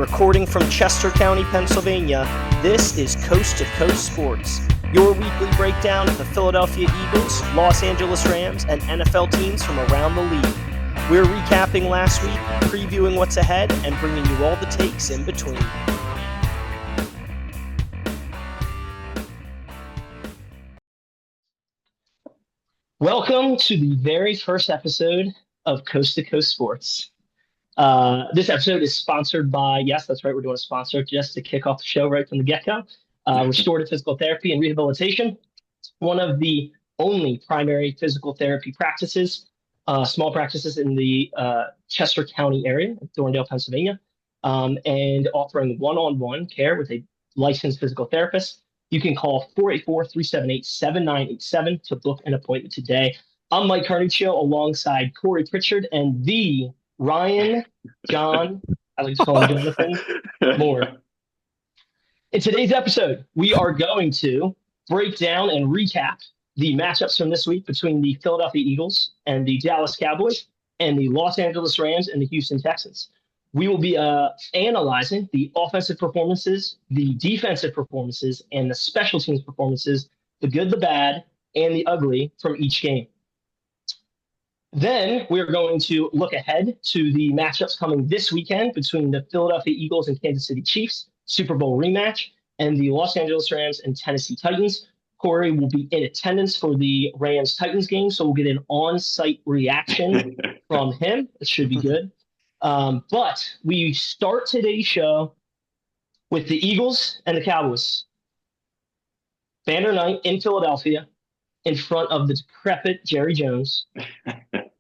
Recording from Chester County, Pennsylvania, this is Coast to Coast Sports, your weekly breakdown of the Philadelphia Eagles, Los Angeles Rams, and NFL teams from around the league. We're recapping last week, previewing what's ahead, and bringing you all the takes in between. Welcome to the very first episode of Coast to Coast Sports. This episode is sponsored by, yes, that's right, we're doing a sponsor just to kick off the show right from the get-go. Restorative Physical Therapy and Rehabilitation, one of the only primary physical therapy practices, small practices in the Chester County area, Thorndale, Pennsylvania, and offering one-on-one care with a licensed physical therapist. You can call 484-378-7987 to book an appointment today. I'm Mike Carnuccio alongside Corey Pritchard and the Ryan John, I like to call him Jonathan, Moore. In today's episode, we are going to break down and recap the matchups from this week between the Philadelphia Eagles and the Dallas Cowboys and the Los Angeles Rams and the Houston Texans. We will be analyzing the offensive performances, the defensive performances, and the special teams performances, the good, the bad, and the ugly from each game. Then we're going to look ahead to the matchups coming this weekend between the Philadelphia Eagles and Kansas City Chiefs, Super Bowl rematch, and the Los Angeles Rams and Tennessee Titans. Corey will be in attendance for the Rams-Titans game, so we'll get an on-site reaction from him. It should be good. But we start today's show with the Eagles and the Cowboys. Banner night in Philadelphia in front of the decrepit Jerry Jones.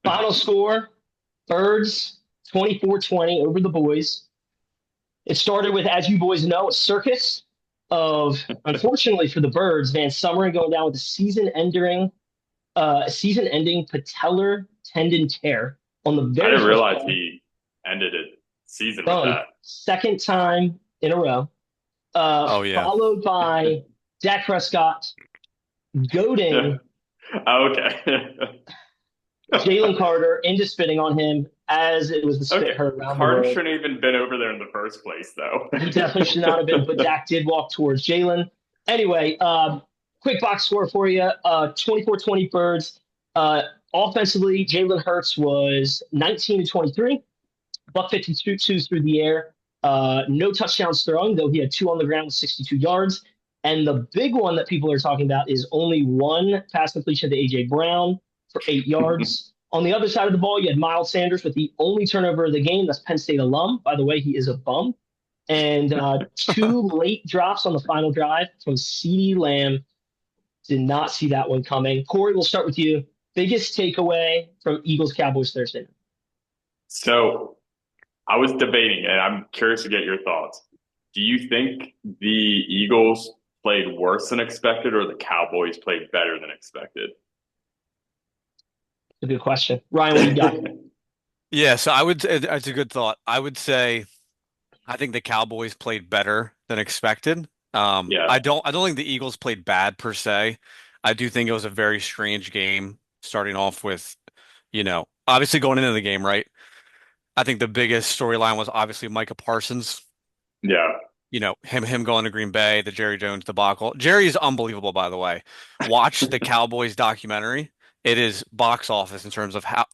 Final score, Birds 24-20 over the boys. It started with, as you boys know, a circus of, unfortunately for the Birds, Van Sumeren going down with a season-ending patellar tendon tear on the very I didn't realize he ended it season with that. Second time in a row. Followed by Dak Prescott goading Jalen Carter into spitting on him as it was the spit hurt around Carter the world. shouldn't have even been over there in the first place, though. He definitely should not have been, but Dak did walk towards Jalen. Anyway, quick box score for you. 24-20 Birds. Offensively, Jalen Hurts was 19-23. $152 through the air. No touchdowns thrown, though he had 2 on the ground with 62 yards. And the big one that people are talking about is only 1 pass completion to A.J. Brown for 8 yards. On the other side of the ball, you had Miles Sanders with the only turnover of the game. That's Penn State alum. By the way, he is a bum. And 2 late drops on the final drive from CeeDee Lamb. Did not see that one coming. Corey, we'll start with you. Biggest takeaway from Eagles-Cowboys Thursday night? So I was debating, and I'm curious to get your thoughts. Do you think the Eagles played worse than expected or the Cowboys played better than expected? A good question. Ryan, what do you got? Yeah, so it's a good thought. I would say I think the Cowboys played better than expected. I don't think the Eagles played bad per se. I do think it was a very strange game, starting off with, obviously going into the game, right? I think the biggest storyline was obviously Micah Parsons. Yeah. Him going to Green Bay, the Jerry Jones debacle. Jerry is unbelievable, by the way. Watch the Cowboys documentary. It is box office in terms of how,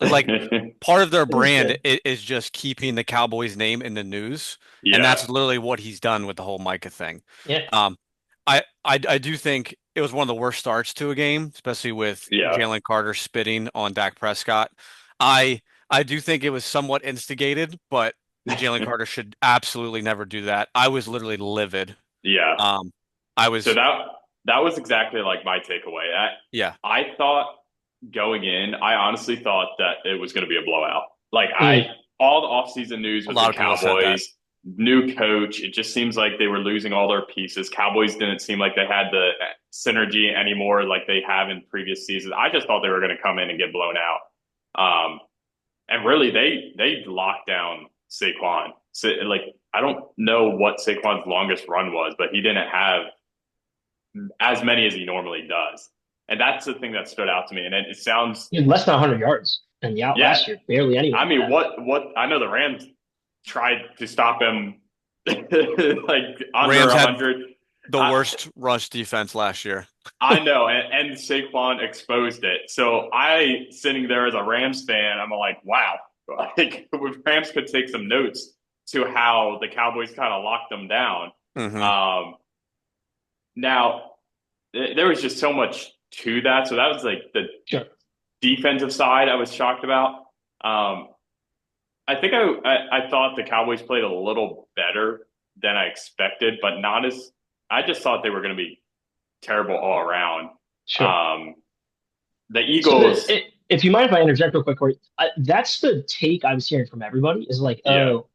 part of their brand is just keeping the Cowboys name in the news. Yeah. And that's literally what he's done with the whole Micah thing. Yeah. I do think it was one of the worst starts to a game, especially with Jalen Carter spitting on Dak Prescott. I do think it was somewhat instigated, but Jalen Carter should absolutely never do that. I was literally livid. Yeah. So that was exactly like my takeaway. I thought going in, I honestly thought that it was going to be a blowout. All the offseason news was the Cowboys, new coach. It just seems like they were losing all their pieces. Cowboys didn't seem like they had the synergy anymore like they have in previous seasons. I just thought they were going to come in and get blown out. And really, they locked down Saquon. So, I don't know what Saquon's longest run was, but he didn't have as many as he normally does. And that's the thing that stood out to me. And it sounds less than 100 yards. And last year, barely anyone. I mean, what I know the Rams tried to stop him like under Rams had 100. the worst rush defense last year. I know, and Saquon exposed it. So sitting there as a Rams fan, I'm like, wow, like Rams could take some notes to how the Cowboys kind of locked them down. Now, there was just so much to that. So that was like the defensive side I was shocked about. I think I thought the Cowboys played a little better than I expected, but not as I just thought they were going to be terrible all around. The Eagles. So if you mind if I interject real quick, Corey, that's the take I was hearing from everybody is like, oh,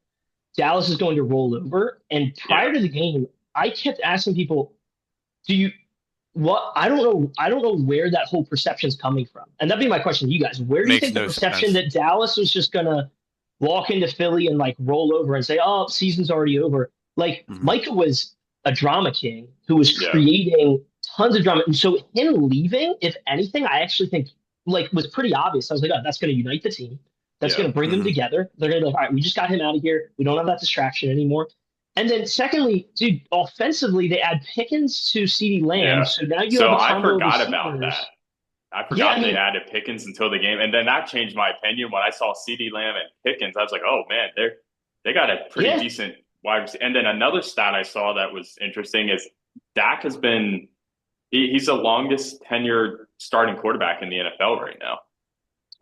Dallas is going to roll over. And prior to the game, I kept asking people, I don't know where that whole perception is coming from. And that'd be my question to you guys. Where do you think the perception that Dallas was just going to walk into Philly and like roll over and say, oh, season's already over? Like Micah was a drama king who was creating tons of drama. And so him leaving, if anything, I actually think like was pretty obvious. I was like, oh, that's going to unite the team. That's going to bring them together. They're going to be like, all right, we just got him out of here. We don't have that distraction anymore. And then secondly, dude, offensively, they add Pickens to CeeDee Lamb. Yeah. So now you have a combo I forgot about that. I forgot they added Pickens until the game. And then that changed my opinion when I saw CeeDee Lamb and Pickens. I was like, oh, man, they got a pretty decent wide receiver. And then another stat I saw that was interesting is Dak has been he's the longest tenured starting quarterback in the NFL right now.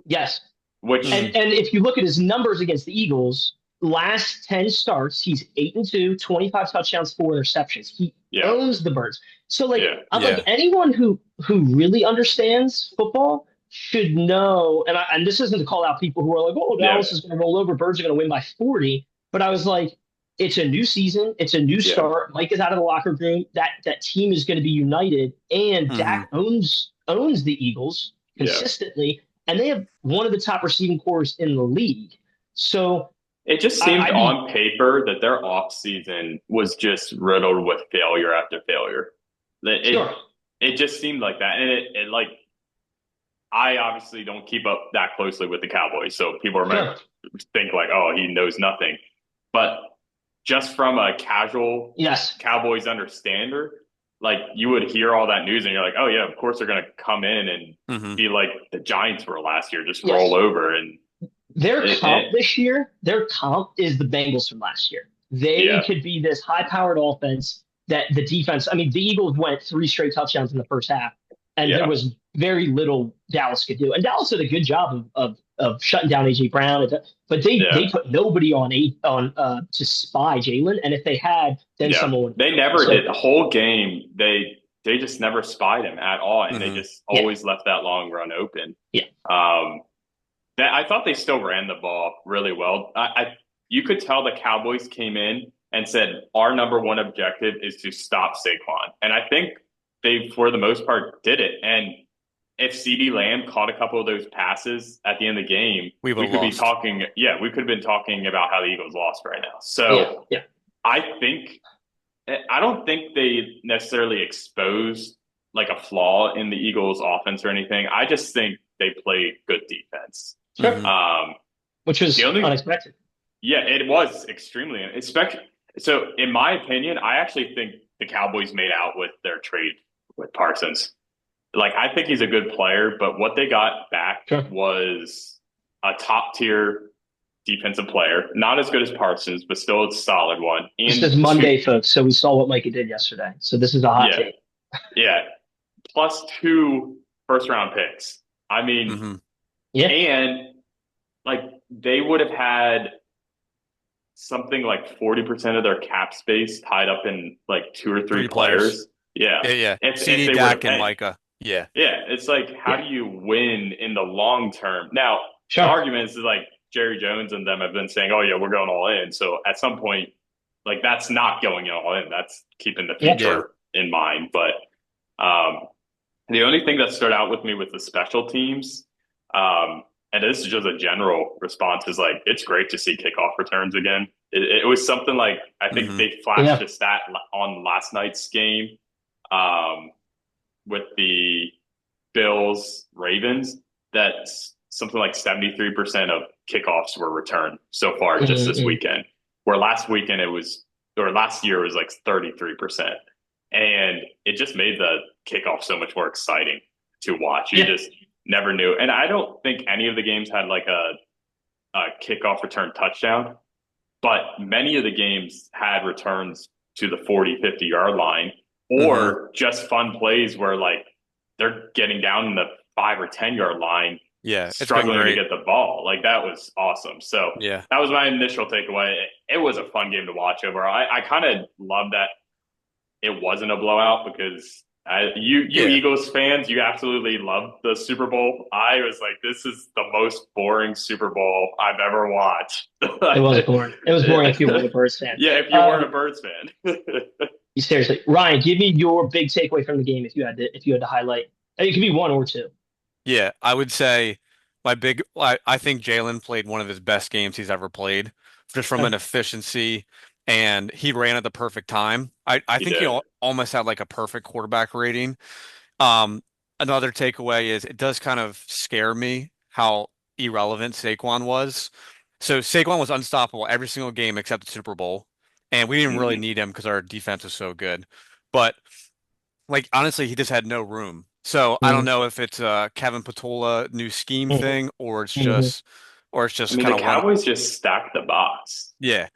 Yes. And if you look at his numbers against the Eagles, last 10 starts, he's 8-2, 25 touchdowns, 4 interceptions. He owns the birds. So like like anyone who really understands football should know, and this isn't to call out people who are like, oh, Dallas is going to roll over, Birds are going to win by 40. But I was like, it's a new season, it's a new start. Mike is out of the locker room. That team is going to be united, and Dak owns the Eagles consistently, and they have one of the top receiving corps in the league. So it just seemed on paper that their offseason was just riddled with failure after failure. It just seemed like that. And it like, I obviously don't keep up that closely with the Cowboys. So people might think like, oh, he knows nothing. But just from a casual Cowboys understander, like you would hear all that news and you're like, oh yeah, of course they're going to come in and be like the Giants were last year, just roll over. And their comp this year, their comp is the Bengals from last year. They could be this high-powered offense that the defense. I mean, the Eagles went 3 straight touchdowns in the first half, and there was very little Dallas could do. And Dallas did a good job of shutting down AJ Brown, but they put nobody on to spy Jalen. And if they had, then someone would. They never did the whole game. They just never spied him at all, and they just always left that long run open. I thought they still ran the ball really well. You could tell the Cowboys came in and said, our number one objective is to stop Saquon. And I think they, for the most part, did it. And if CeeDee Lamb caught a couple of those passes at the end of the game, we could be talking. Yeah, we could have been talking about how the Eagles lost right now. So I don't think they necessarily exposed like a flaw in the Eagles' offense or anything. I just think they play good defense. Which was unexpected. Yeah, it was extremely unexpected. So, in my opinion, I actually think the Cowboys made out with their trade with Parsons. Like, I think he's a good player, but what they got back was a top-tier defensive player. Not as good as Parsons, but still a solid one. And this is Monday, folks, so we saw what Micah did yesterday. So this is a hot take. Plus 2 first-round picks. I mean, and like they would have had something like 40% of their cap space tied up in like 2 or 3 players. Yeah. CeeDee, Dak, and Micah. Yeah. It's like, how do you win in the long term? Now, the argument is like Jerry Jones and them have been saying, oh, yeah, we're going all in. So at some point, like that's not going all in. That's keeping the future in mind. But the only thing that stood out with me with the special teams, and this is just a general response, is like, it's great to see kickoff returns again. It was something like, I think they flashed a stat on last night's game with the Bills-Ravens that's something like 73% of kickoffs were returned so far just this weekend. Where last weekend it was or last year was like 33%. And it just made the kickoff so much more exciting to watch. You just never knew. And I don't think any of the games had like a kickoff return touchdown, but many of the games had returns to the 40, 50-yard line or just fun plays where like they're getting down in the 5 or 10-yard line, struggling to get the ball. Like that was awesome. So that was my initial takeaway. It was a fun game to watch overall. I kind of love that it wasn't a blowout because you Eagles fans, you absolutely loved the Super Bowl. I was like, this is the most boring Super Bowl I've ever watched. It was boring. It was boring if you weren't a Birds fan. Yeah, if you weren't a Birds fan. Seriously, Ryan, give me your big takeaway from the game if you had to highlight. It could be one or two. Yeah, I would say I think Jalen played one of his best games he's ever played, just from an efficiency, and he ran at the perfect time. I think he almost had like a perfect quarterback rating. Another takeaway is it does kind of scare me how irrelevant Saquon was. So Saquon was unstoppable every single game except the Super Bowl, and we didn't really need him because our defense was so good. But like honestly, he just had no room. So I don't know if it's a Kevin Patola new scheme thing or it's just kind of the Cowboys just stacked the box. Yeah.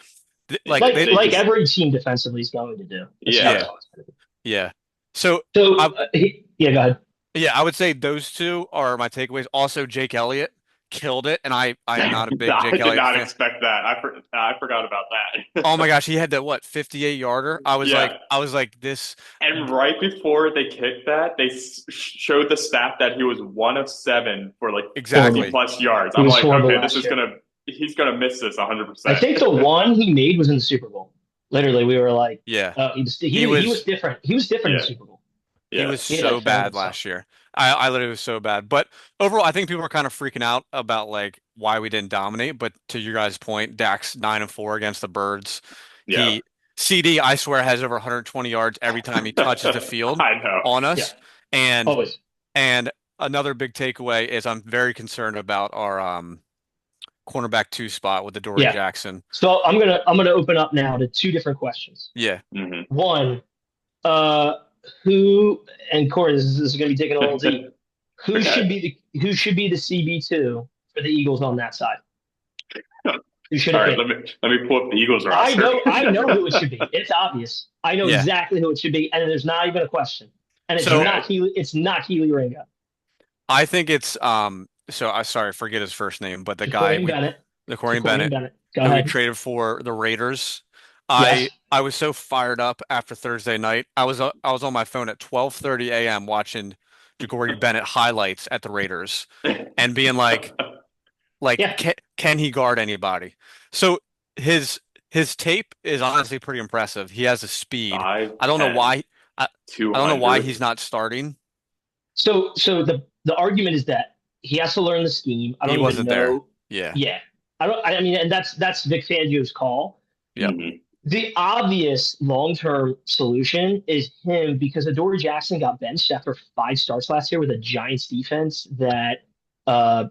Like every team defensively is going to do. Yeah. So go ahead. Yeah, I would say those two are my takeaways. Also, Jake Elliott killed it, and I'm not a big Jake Elliott fan. I did not expect that. I forgot about that. Oh my gosh, he had the 58-yarder. I was like this. And right before they kicked that, they showed the stat that he was 1 of 7 for like 50+ yards. I'm like, okay, he's gonna miss this 100%. I think the one he made was in the Super Bowl. Literally, we were like, he was different. He was different in the Super Bowl. He was so bad last year. I literally was so bad. But overall, I think people are kind of freaking out about like why we didn't dominate. But to your guys' point, Dak's 9-4 against the Birds. Yeah. CD, I swear, has over 120 yards every time he touches the field on us. Yeah. And another big takeaway is I'm very concerned about our cornerback 2 spot with Adoree Jackson. So I'm gonna open up now to 2 different questions. Yeah. One, who, and Corey, this is going to be taking a little deep. Who should be the CB2 for the Eagles on that side? All right, let me pull up the Eagles roster. I know who it should be. It's obvious. I know exactly who it should be, and there's not even a question. And it's not Keely Ringo. I think it's sorry, forget his first name, but the guy Corey Bennett, who we traded for the Raiders. I was so fired up after Thursday night. I was on my phone at 12:30 a.m. watching Corey Bennett highlights at the Raiders and being like, can he guard anybody? So his tape is honestly pretty impressive. He has a speed. I don't know why. I don't know why he's not starting. So the argument is that he has to learn the scheme. I don't even know. There. Yeah. I mean, and that's Vic Fangio's call. Yeah. The obvious long-term solution is him because Adoree Jackson got benched after 5 starts last year with a Giants defense that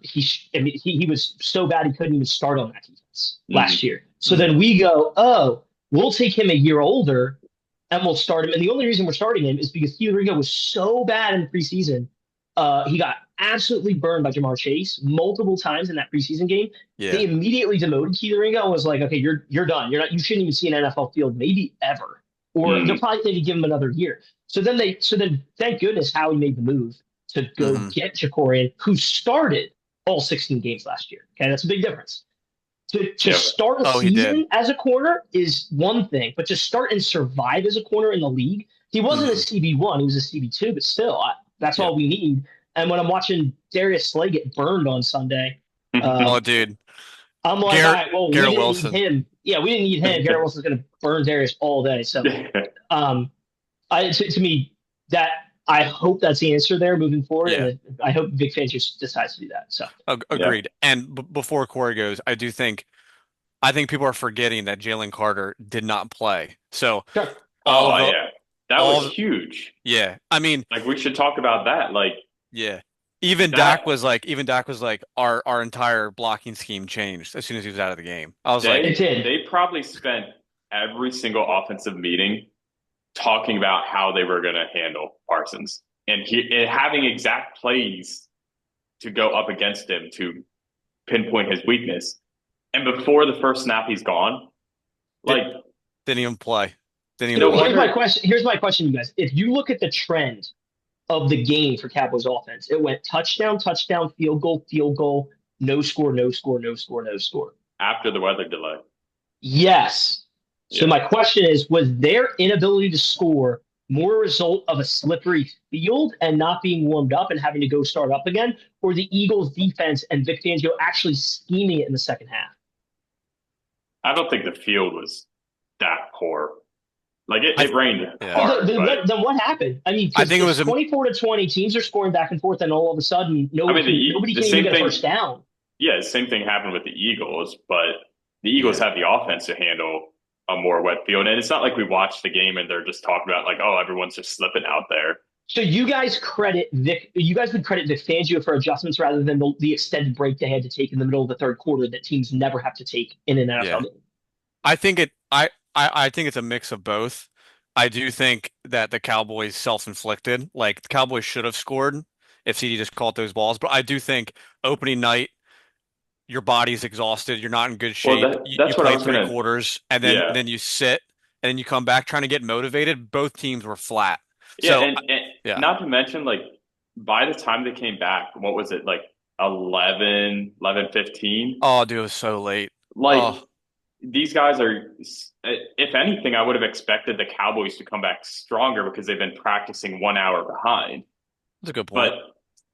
he was so bad he couldn't even start on that defense last year. So then we go, we'll take him a year older and we'll start him. And the only reason we're starting him is because Keely Ringo was so bad in the preseason. He got absolutely burned by Jamar Chase multiple times in that preseason game. Yeah. They immediately demoted Keely Ringo and was like, okay, you're done. You shouldn't even see an NFL field, maybe ever. Or they'll probably maybe give him another year. So then thank goodness Howie made the move to go get Jacorian, who started all 16 games last year. Okay, that's a big difference. To start a season as a corner is one thing, but to start and survive as a corner in the league, he wasn't a CB1, he was a CB2, but still, that's all we need. And when I'm watching Darius Slay get burned on Sunday, dude, I'm like, all right, well, Garrett Wilson. Need him. Yeah, we didn't need him. Garrett Wilson's going to burn Darius all day. So, to me, that I hope that's the answer there moving forward. Yeah. And I hope Vic Fangio decides to do that. So, agreed. Yeah. And before Corey goes, I think people are forgetting that Jalen Carter did not play. So, sure. That was huge. Yeah. I mean, like we should talk about that. Like, yeah. Even Dak was like, our entire blocking scheme changed as soon as he was out of the game. I was they probably spent every single offensive meeting talking about how they were going to handle Parsons and having exact plays to go up against him to pinpoint his weakness. And before the first snap, he's gone. Like, didn't even play. Here's my question. Here's my question, you guys. If you look at the trend of the game for Cowboys offense, it went touchdown, touchdown, field goal, no score, no score, no score, no score. After the weather delay. Yes. So my question is, was their inability to score more a result of a slippery field and not being warmed up and having to go start up again, or the Eagles defense and Vic Fangio actually scheming it in the second half? I don't think the field was that poor. Like it rained hard. Then what happened? I mean, I think it was 24-20. Teams are scoring back and forth, and all of a sudden, nobody can even get a first down. Yeah, the same thing happened with the Eagles, but the Eagles have the offense to handle a more wet field, and it's not like we watched the game and they're just talking about like, oh, everyone's just slipping out there. So you guys credit Vic. You guys would credit Vic Fangio for adjustments rather than the extended break they had to take in the middle of the third quarter that teams never have to take in an NFL game. I think I think it's a mix of both. I do think that the Cowboys self-inflicted. Like the Cowboys should have scored if CD just caught those balls. But I do think opening night, your body's exhausted. You're not in good shape. Well, you play three quarters, and then you sit, and then you come back trying to get motivated. Both teams were flat. Yeah, so, and not to mention, like, by the time they came back, what was it, like 11:15? Oh, dude, it was so late. Like, these guys are, if anything, I would have expected the Cowboys to come back stronger because they've been practicing 1 hour behind. That's a good point. But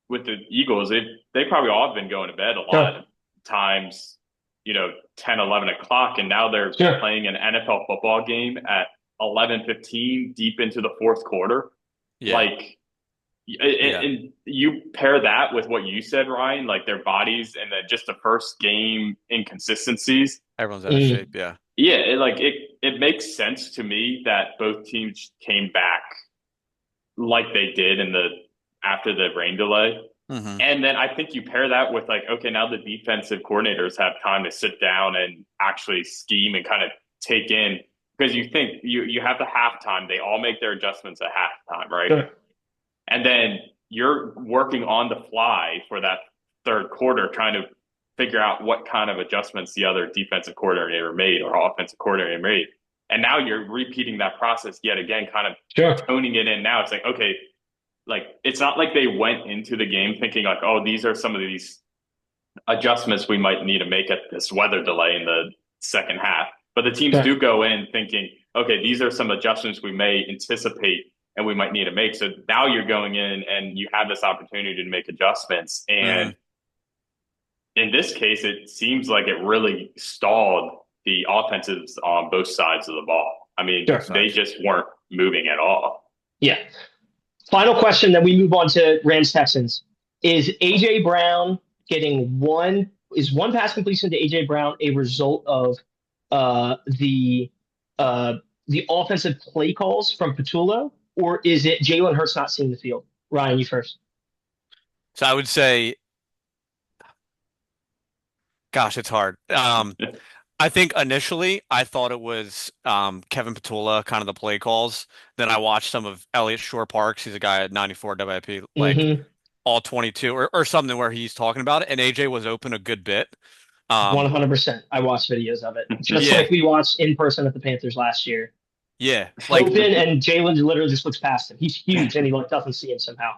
with the Eagles, they probably all have been going to bed a lot of times, 10, 11 o'clock, and now they're playing an NFL football game at 11:15 deep into the fourth quarter. Yeah. Like, and you pair that with what you said, Ryan, like their bodies and then just the first game inconsistencies. Everyone's out of shape. Yeah. Yeah. It makes sense to me that both teams came back like they did after the rain delay. Mm-hmm. And then I think you pair that with like, okay, now the defensive coordinators have time to sit down and actually scheme and kind of take in. Because you think you have the halftime, they all make their adjustments at halftime, right? Sure. And then you're working on the fly for that third quarter, trying to figure out what kind of adjustments the other defensive coordinator made or offensive coordinator made. And now you're repeating that process yet again, kind of toning it in. Now it's like, okay, like it's not like they went into the game thinking like, oh, these are some of these adjustments we might need to make at this weather delay in the second half. But the teams do go in thinking, okay, these are some adjustments we may anticipate and we might need to make. So now you're going in and you have this opportunity to make adjustments. And in this case, it seems like it really stalled the offensives on both sides of the ball. I mean, they just weren't moving at all. Yeah. Final question, then we move on to Rams-Texans. Is A.J. Brown getting one pass completion to A.J. Brown a result of the offensive play calls from Patullo, or is it Jalen Hurts not seeing the field? Ryan, you first. So I would say, gosh, it's hard. I think initially I thought it was Kevin Patullo, kind of the play calls. Then I watched some of Elliott Shore-Parks. He's a guy at 94 WIP, like all 22 or something where he's talking about it. And AJ was open a good bit. 100%. I watched videos of it. Just like we watched in person at the Panthers last year. Yeah. Like, open, and Jalen literally just looks past him. He's huge, and he doesn't see him somehow.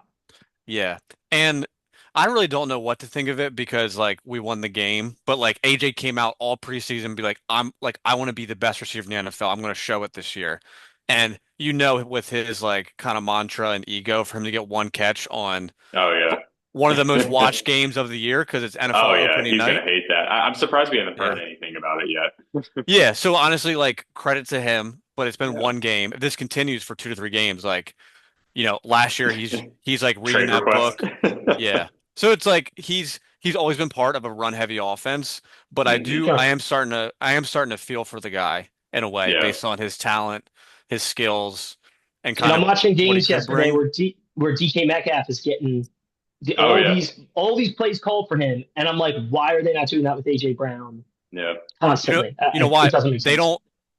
Yeah. And I really don't know what to think of it because like we won the game, but like AJ came out all preseason and be like, I want to be the best receiver in the NFL. I'm going to show it this year. And with his like kind of mantra and ego for him to get one catch on one of the most watched games of the year because it's NFL opening night. He's going to hate that. I'm surprised we haven't heard anything about it yet. Yeah. So honestly, like credit to him, but it's been one game. If this continues for 2 to 3 games, like, last year he's like reading that book. Yeah. So it's like he's always been part of a run heavy offense, but I am starting to feel for the guy in a way based on his talent, his skills, and kind of. I'm watching games yesterday where DK Metcalf is getting all these plays called for him, and I'm like, why are they not doing that with AJ Brown? Yeah, constantly. Why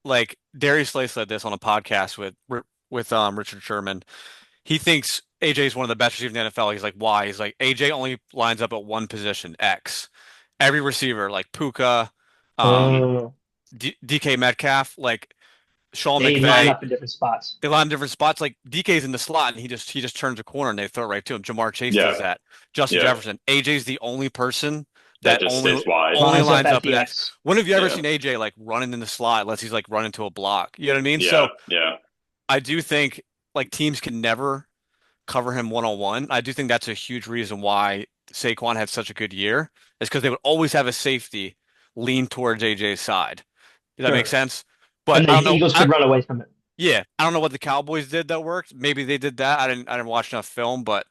like Darius Slay said this on a podcast with Richard Sherman. He thinks AJ is one of the best receivers in the NFL. He's like, why? He's like, AJ only lines up at one position, X. Every receiver, like Puka, um, Oh, DK Metcalf, like Sean they line McVay, up in different spots. they line in different spots. Like DK's in the slot and he just turns a corner and they throw it right to him. Jamar Chase does that. Justin Jefferson. AJ's the only person that that just only stays wide. only lines at up the at X. X. When have you ever seen AJ like running in the slot unless he's like running to a block? You know what I mean? So I do think like teams can never cover him one-on-one. I do think that's a huge reason why Saquon had such a good year is because they would always have a safety lean towards AJ's side. Does that make sense? But And the Eagles could run away from it. Yeah, I don't know what the Cowboys did that worked. Maybe they did that. I didn't watch enough film, but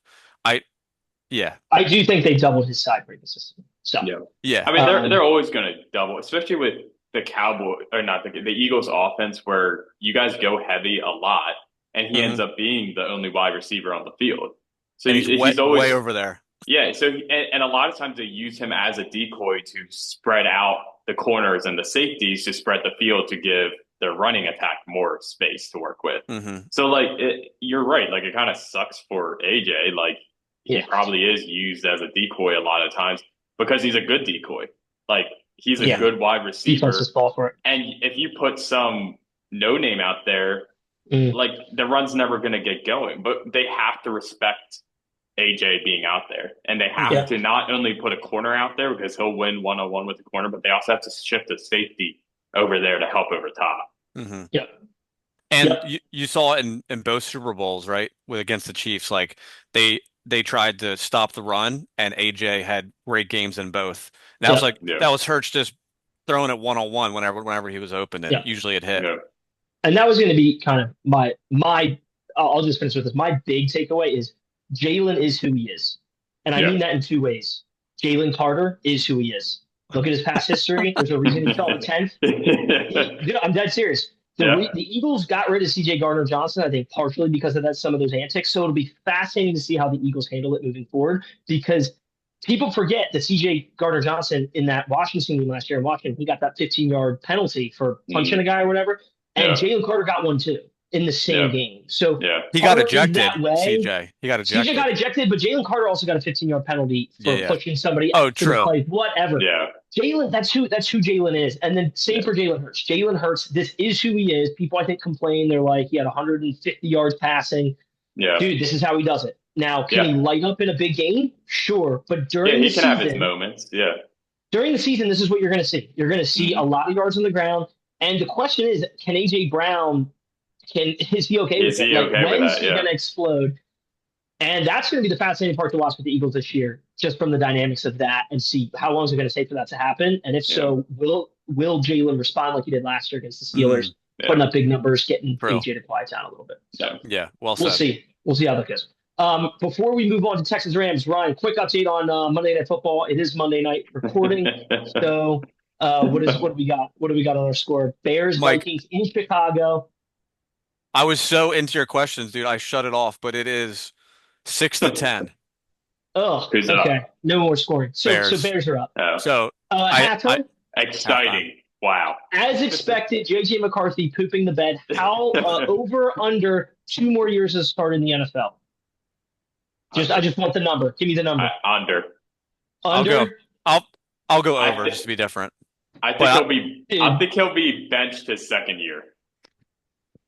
yeah. I do think they doubled his side pretty consistently. So yeah. I mean, they're always going to double, especially with the Cowboy or not the Eagles offense, where you guys go heavy a lot, and he ends up being the only wide receiver on the field. So he's always way over there. Yeah. So and a lot of times they use him as a decoy to spread out the corners and the safeties to spread the field to give their running attack more space to work with. So like you're right. Like it kind of sucks for AJ. Like he probably is used as a decoy a lot of times because he's a good decoy. Like he's a good wide receiver. Defenses fall for it. And if you put some no name out there, like the run's never going to get going. But they have to respect AJ being out there, and they have to not only put a corner out there because he'll win one-on-one with the corner, but they also have to shift a safety over there to help over top. Yeah. And you saw it in both Super Bowls, right? Against the Chiefs, like they tried to stop the run, and AJ had great games in both. And that was like that was Hurts just throwing it one-on-one whenever he was open, and usually it hit. And that was going to be kind of my. I'll just finish with this. My big takeaway is Jalen is who he is, and I mean that in two ways. Jalen Carter is who he is. Look at his past history. There's a reason he fell to 10th. I'm dead serious. The Eagles got rid of C.J. Gardner-Johnson, I think, partially because of some of those antics. So it'll be fascinating to see how the Eagles handle it moving forward because people forget that C.J. Gardner-Johnson in that Washington game last year in Washington, he got that 15-yard penalty for punching a guy or whatever. And Jalen Carter got one too in the same game. So he got ejected. CJ, he got ejected. CJ got ejected, but Jalen Carter also got a 15-yard penalty for pushing somebody. Oh, true. Play, whatever. Yeah. Jalen, that's who Jalen is. And then same for Jalen Hurts. Jalen Hurts, this is who he is. People I think complain. They're like, he had 150 yards passing. Yeah. Dude, this is how he does it. Now, can he light up in a big game? Sure, but during the season, he can have his moments. Yeah. During the season, this is what you're going to see. You're going to see a lot of yards on the ground. And the question is, can A.J. Brown, is he okay with it? When is he going to explode? And that's going to be the fascinating part to watch with the Eagles this year, just from the dynamics of that and see how long is it going to take for that to happen. And if so, will Jalen respond like he did last year against the Steelers, putting up big numbers, getting A.J. to quiet down a little bit? So well said. We'll see. We'll see how that goes. Before we move on to Texans Rams, Ryan, quick update on Monday Night Football. It is Monday night recording. So what do we got? What do we got on our score? Bears, Vikings in Chicago. I was so into your questions, dude. I shut it off, but it is 6-10. Oh, okay. No more scoring. So Bears are up. So halftime. Exciting. Wow. As expected, J.J. McCarthy pooping the bed. How over under 2 more years of start in the NFL? I just want the number. Give me the number. Under. I'll go over just to be different. I think he'll be benched his second year.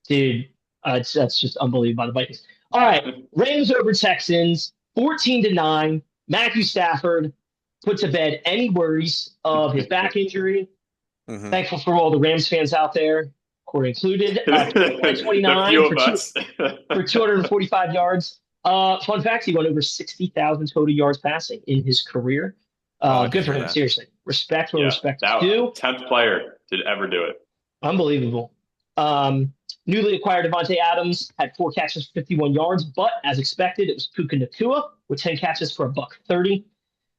Dude, that's just unbelievable by the Vikings. All right, Rams over Texans, 14-9. Matthew Stafford put to bed any worries of his back injury. Thankful for all the Rams fans out there, Corey included. 29 for 245 yards. Fun fact, he went over 60,000 total yards passing in his career. Good for him, seriously. Respect where respect is due. 10th player to ever do it. Unbelievable. Newly acquired Devontae Adams had 4 catches for 51 yards, but as expected, it was Puka Nacua with 10 catches for $130.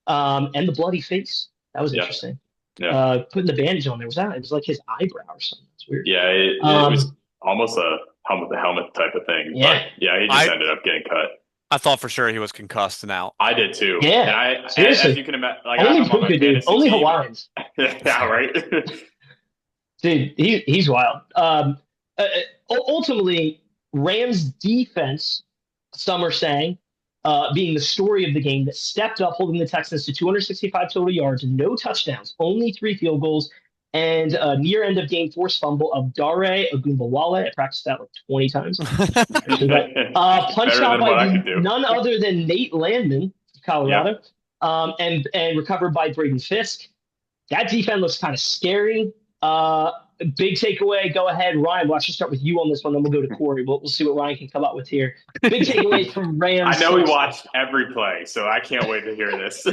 And the bloody face. That was interesting. Yeah. Putting the bandage on there. It was like his eyebrow or something. It's weird. Yeah, it was almost a helmet type of thing. Yeah. But he just ended up getting cut. I thought for sure he was concussed and out. I did too. Yeah. And as you can imagine, only Puka, dude. Only Hawaiians. Yeah, right. Dude, he's wild. Ultimately, Rams defense, some are saying, being the story of the game that stepped up, holding the Texans to 265 total yards, no touchdowns, only 3 field goals, and a near end of game force fumble of Dare Ogunbowale. I practiced that like 20 times. Punched out by none other than Nate Landman, Colorado, yep. And recovered by Braden Fisk. That defense looks kind of scary. Big takeaway. Go ahead, Ryan. We'll actually start with you on this one, then we'll go to Corey. We'll see what Ryan can come up with here. Big takeaway from Rams. I know he watched every play, so I can't wait to hear this.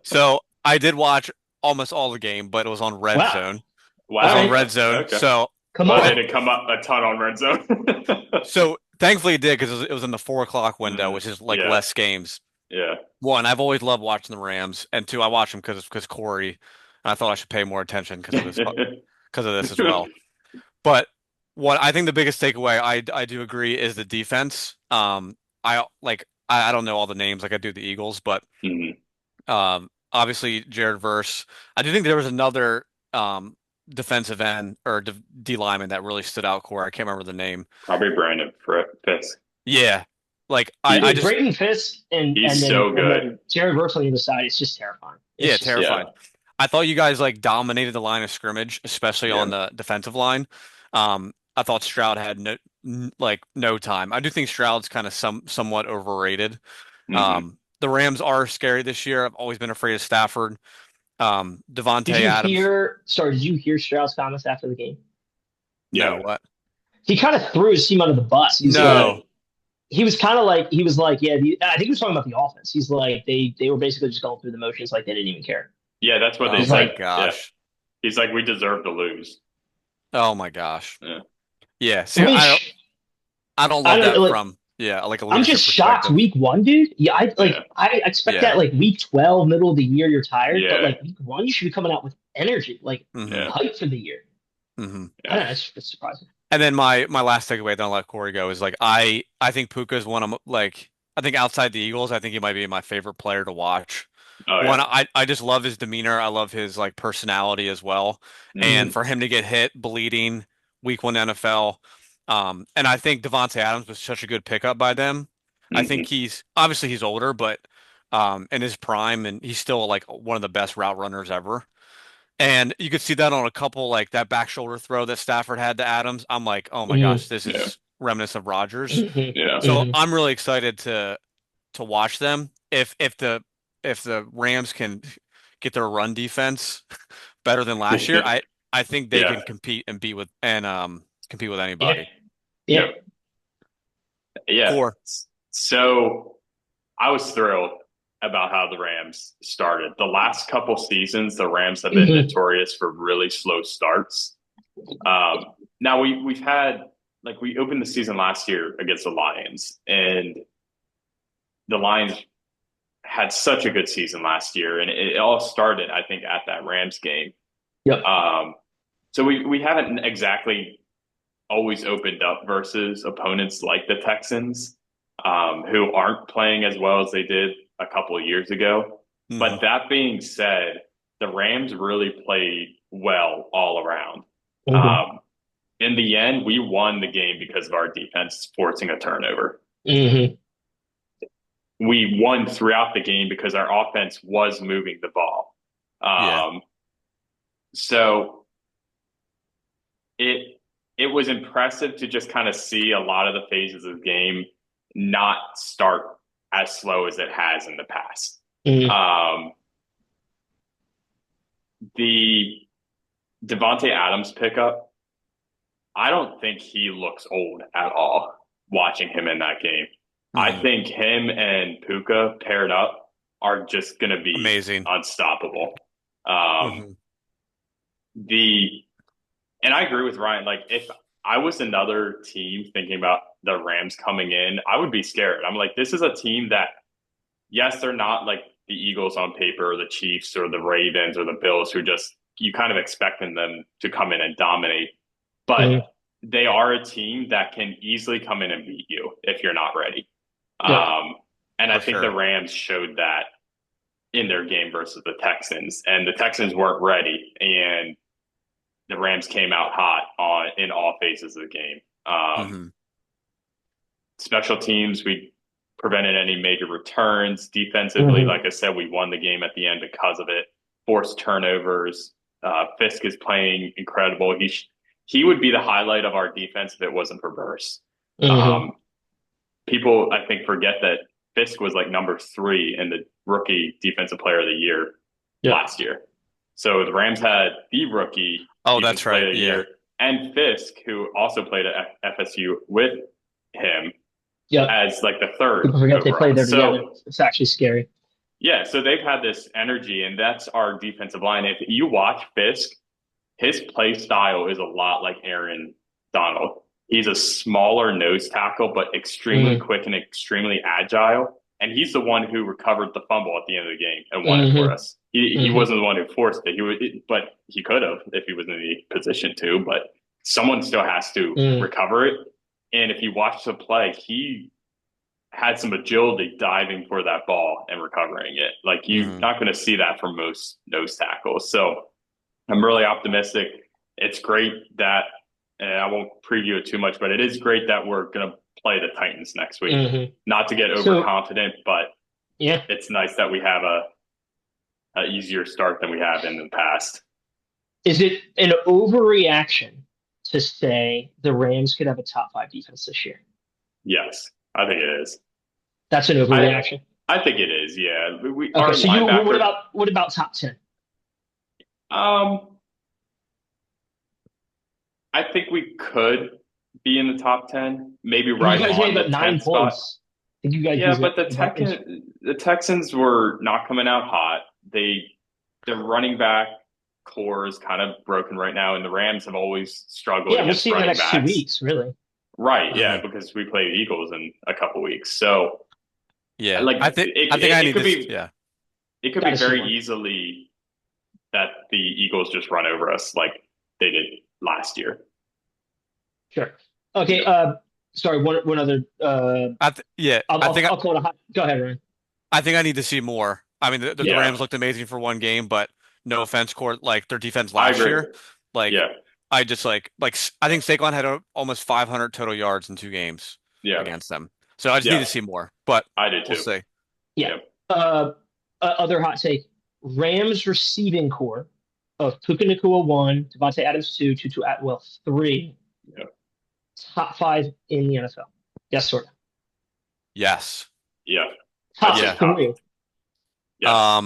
So I did watch almost all the game, but it was on Red Zone. Wow. It was on Red Zone. Okay. So come on. Did it come up a ton on Red Zone? So thankfully it did, because it was in the 4 o'clock window, which is like less games. Yeah. One, I've always loved watching the Rams, and two, I watch them because Corey. And I thought I should pay more attention because of this as well. But what I think the biggest takeaway, I do agree, is the defense. I don't know all the names like I do the Eagles, but obviously Jared Verse. I do think there was another defensive end or D lineman that really stood out. Corey, I can't remember the name. Probably Brandon Fisk. Yeah, like I just Brayden Fisk and so good. And Jared Verse on the other side. It's just terrifying. It's terrifying. Yeah. I thought you guys like dominated the line of scrimmage, especially on the defensive line. I thought Stroud had no time. I do think Stroud's kind of somewhat overrated. The Rams are scary this year. I've always been afraid of Stafford. Devontae Adams. Did you hear Stroud's comments after the game? Yeah. No, what? He kind of threw his team under the bus. He was kind of like, yeah, I think he was talking about the offense. He's like, they were basically just going through the motions, like they didn't even care. Yeah, that's what they said. Oh my gosh. Yeah. He's like, we deserve to lose. Oh my gosh. Yeah. See, I don't love that from like a I'm just shocked. Week 1, dude. Yeah, I expect that like week 12, middle of the year, you're tired. But like week 1, you should be coming out with energy, like hype for the year. Mm-hmm. That's surprising. And then my last takeaway, then I'll let Corey go, is like I think Puka is one of I think outside the Eagles, I think he might be my favorite player to watch. Oh, yeah. One, I just love his demeanor. I love his like personality as well. And for him to get hit bleeding week 1 NFL, and I think Devontae Adams was such a good pickup by them. I think he's older, but in his prime, and he's still like one of the best route runners ever. And you could see that on a couple, like that back shoulder throw that Stafford had to Adams. I'm like, oh my gosh, this is reminiscent of Rodgers. So I'm really excited to watch them. If the Rams can get their run defense better than last year, I think they can compete and compete with anybody. Yeah. So I was thrilled about how the Rams started. The last couple seasons, the Rams have been notorious for really slow starts. Now we've had, like, we opened the season last year against the Lions, and the Lions had such a good season last year, and it all started, I think, at that Rams game. Yep. So we haven't exactly always opened up versus opponents like the Texans, who aren't playing as well as they did a couple of years ago. But that being said, the Rams really played well all around. In the end, we won the game because of our defense forcing a turnover. We won throughout the game because our offense was moving the ball. So it was impressive to just kind of see a lot of the phases of the game not start as slow as it has in the past. The Devontae Adams pickup, I don't think he looks old at all watching him in that game. I think him and Puka paired up are just going to be amazing, unstoppable. And I agree with Ryan. Like, if I was another team thinking about the Rams coming in, I would be scared. I'm like, this is a team that, yes, they're not like the Eagles on paper or the Chiefs or the Ravens or the Bills, who just, you kind of expecting them to come in and dominate. But they are a team that can easily come in and beat you if you're not ready. And I think the Rams showed that in their game versus the Texans, and the Texans weren't ready. And the Rams came out hot in all phases of the game. Special teams, we prevented any major returns. Defensively, like I said, we won the game at the end because of it. Forced turnovers. Fisk is playing incredible. He would be the highlight of our defense if it wasn't for Burst. People, I think, forget that Fisk was like number 3 in the rookie defensive player of the year last year. So the Rams had the rookie that's right. Player of the year, and Fisk, who also played at FSU with him as like the third. People forget they played there together. It's actually scary. Yeah, so they've had this energy, and that's our defensive line. If you watch Fisk, his play style is a lot like Aaron Donald. He's a smaller nose tackle, but extremely quick and extremely agile. And he's the one who recovered the fumble at the end of the game and won it for us. He wasn't the one who forced it. But he could have if he was in the position to. But someone still has to recover it. And if you watch the play, he had some agility diving for that ball and recovering it. Like you're not going to see that from most nose tackles. So I'm really optimistic. It's great that, and I won't preview it too much, but it is great that we're going to play the Titans next week. Not to get overconfident, but it's nice that we have a easier start than we have in the past. Is it an overreaction to say the Rams could have a top 5 defense this year? Yes, I think it is. That's an overreaction. I think it is. Yeah. Okay. So what about top 10? I think we could be in the top 10, maybe right on the 9 points. Spot. But the Texans were not coming out hot. The running back core is kind of broken right now, and the Rams have always struggled. Yeah, we'll see in the next 2 weeks, really. Right, yeah, because we play the Eagles in a couple weeks. So, I think it could be very easily that the Eagles just run over us like they did last year. Sure. Okay. Sorry. One other. I'll call it a hot. Go ahead, Ryan. I think I need to see more. I mean, the Rams looked amazing for one game, but no offense, Court, like their defense last year, I just I think Saquon had almost 500 total yards in 2 games against them. So I just need to see more. But I did too. We'll see. Yeah. Other hot take: Rams receiving core of Puka Nacua 1, Devontae Adams 2, Tutu Atwell 3. Yeah. Top 5 in the NFL. Yes, sort of. Yes. Yeah. Top 3. Yeah.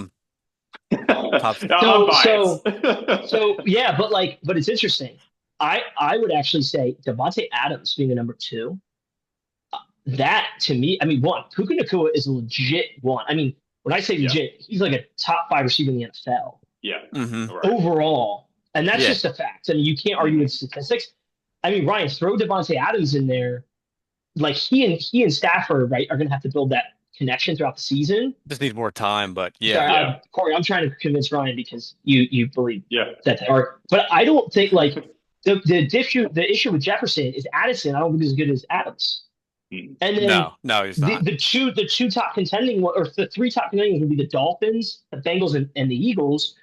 So yeah, but it's interesting. I would actually say Devontae Adams being a number 2. That to me, I mean, one, Puka Nacua is a legit one. I mean, when I say legit, he's like a top 5 receiver in the NFL. Yeah. Overall. And that's just a fact. I mean, you can't argue with statistics. I mean, Ryan, throw Devontae Adams in there. Like he and Stafford, right, are going to have to build that connection throughout the season. Just need more time, but Corey, I'm trying to convince Ryan because you believe that they are. But I don't think the issue with Jefferson is Addison. I don't think is as good as Adams. And then no, he's not. The 2 top contending, or the 3 top contending would be the Dolphins, the Bengals, and the Eagles.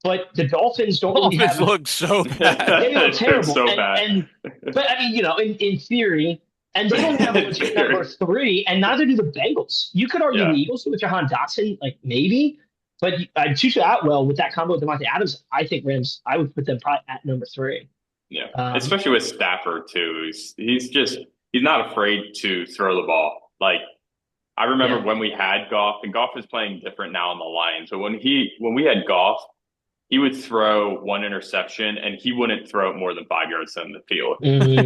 But the Dolphins don't really have. Look so bad. They look terrible. So bad. But I mean, in theory, and they don't have a legit number 3, and neither do the Bengals. You could argue the Eagles with Jahan Dotson, like maybe, but Tutu Atwell with that combo with Devontae Adams, I think Rams. I would put them probably at number 3. Yeah, especially with Stafford too. He's not afraid to throw the ball. Like I remember when we had Goff, and Goff is playing different now on the Lions. But when we had Goff, he would throw 1 interception, and he wouldn't throw it more than 5 yards in the field.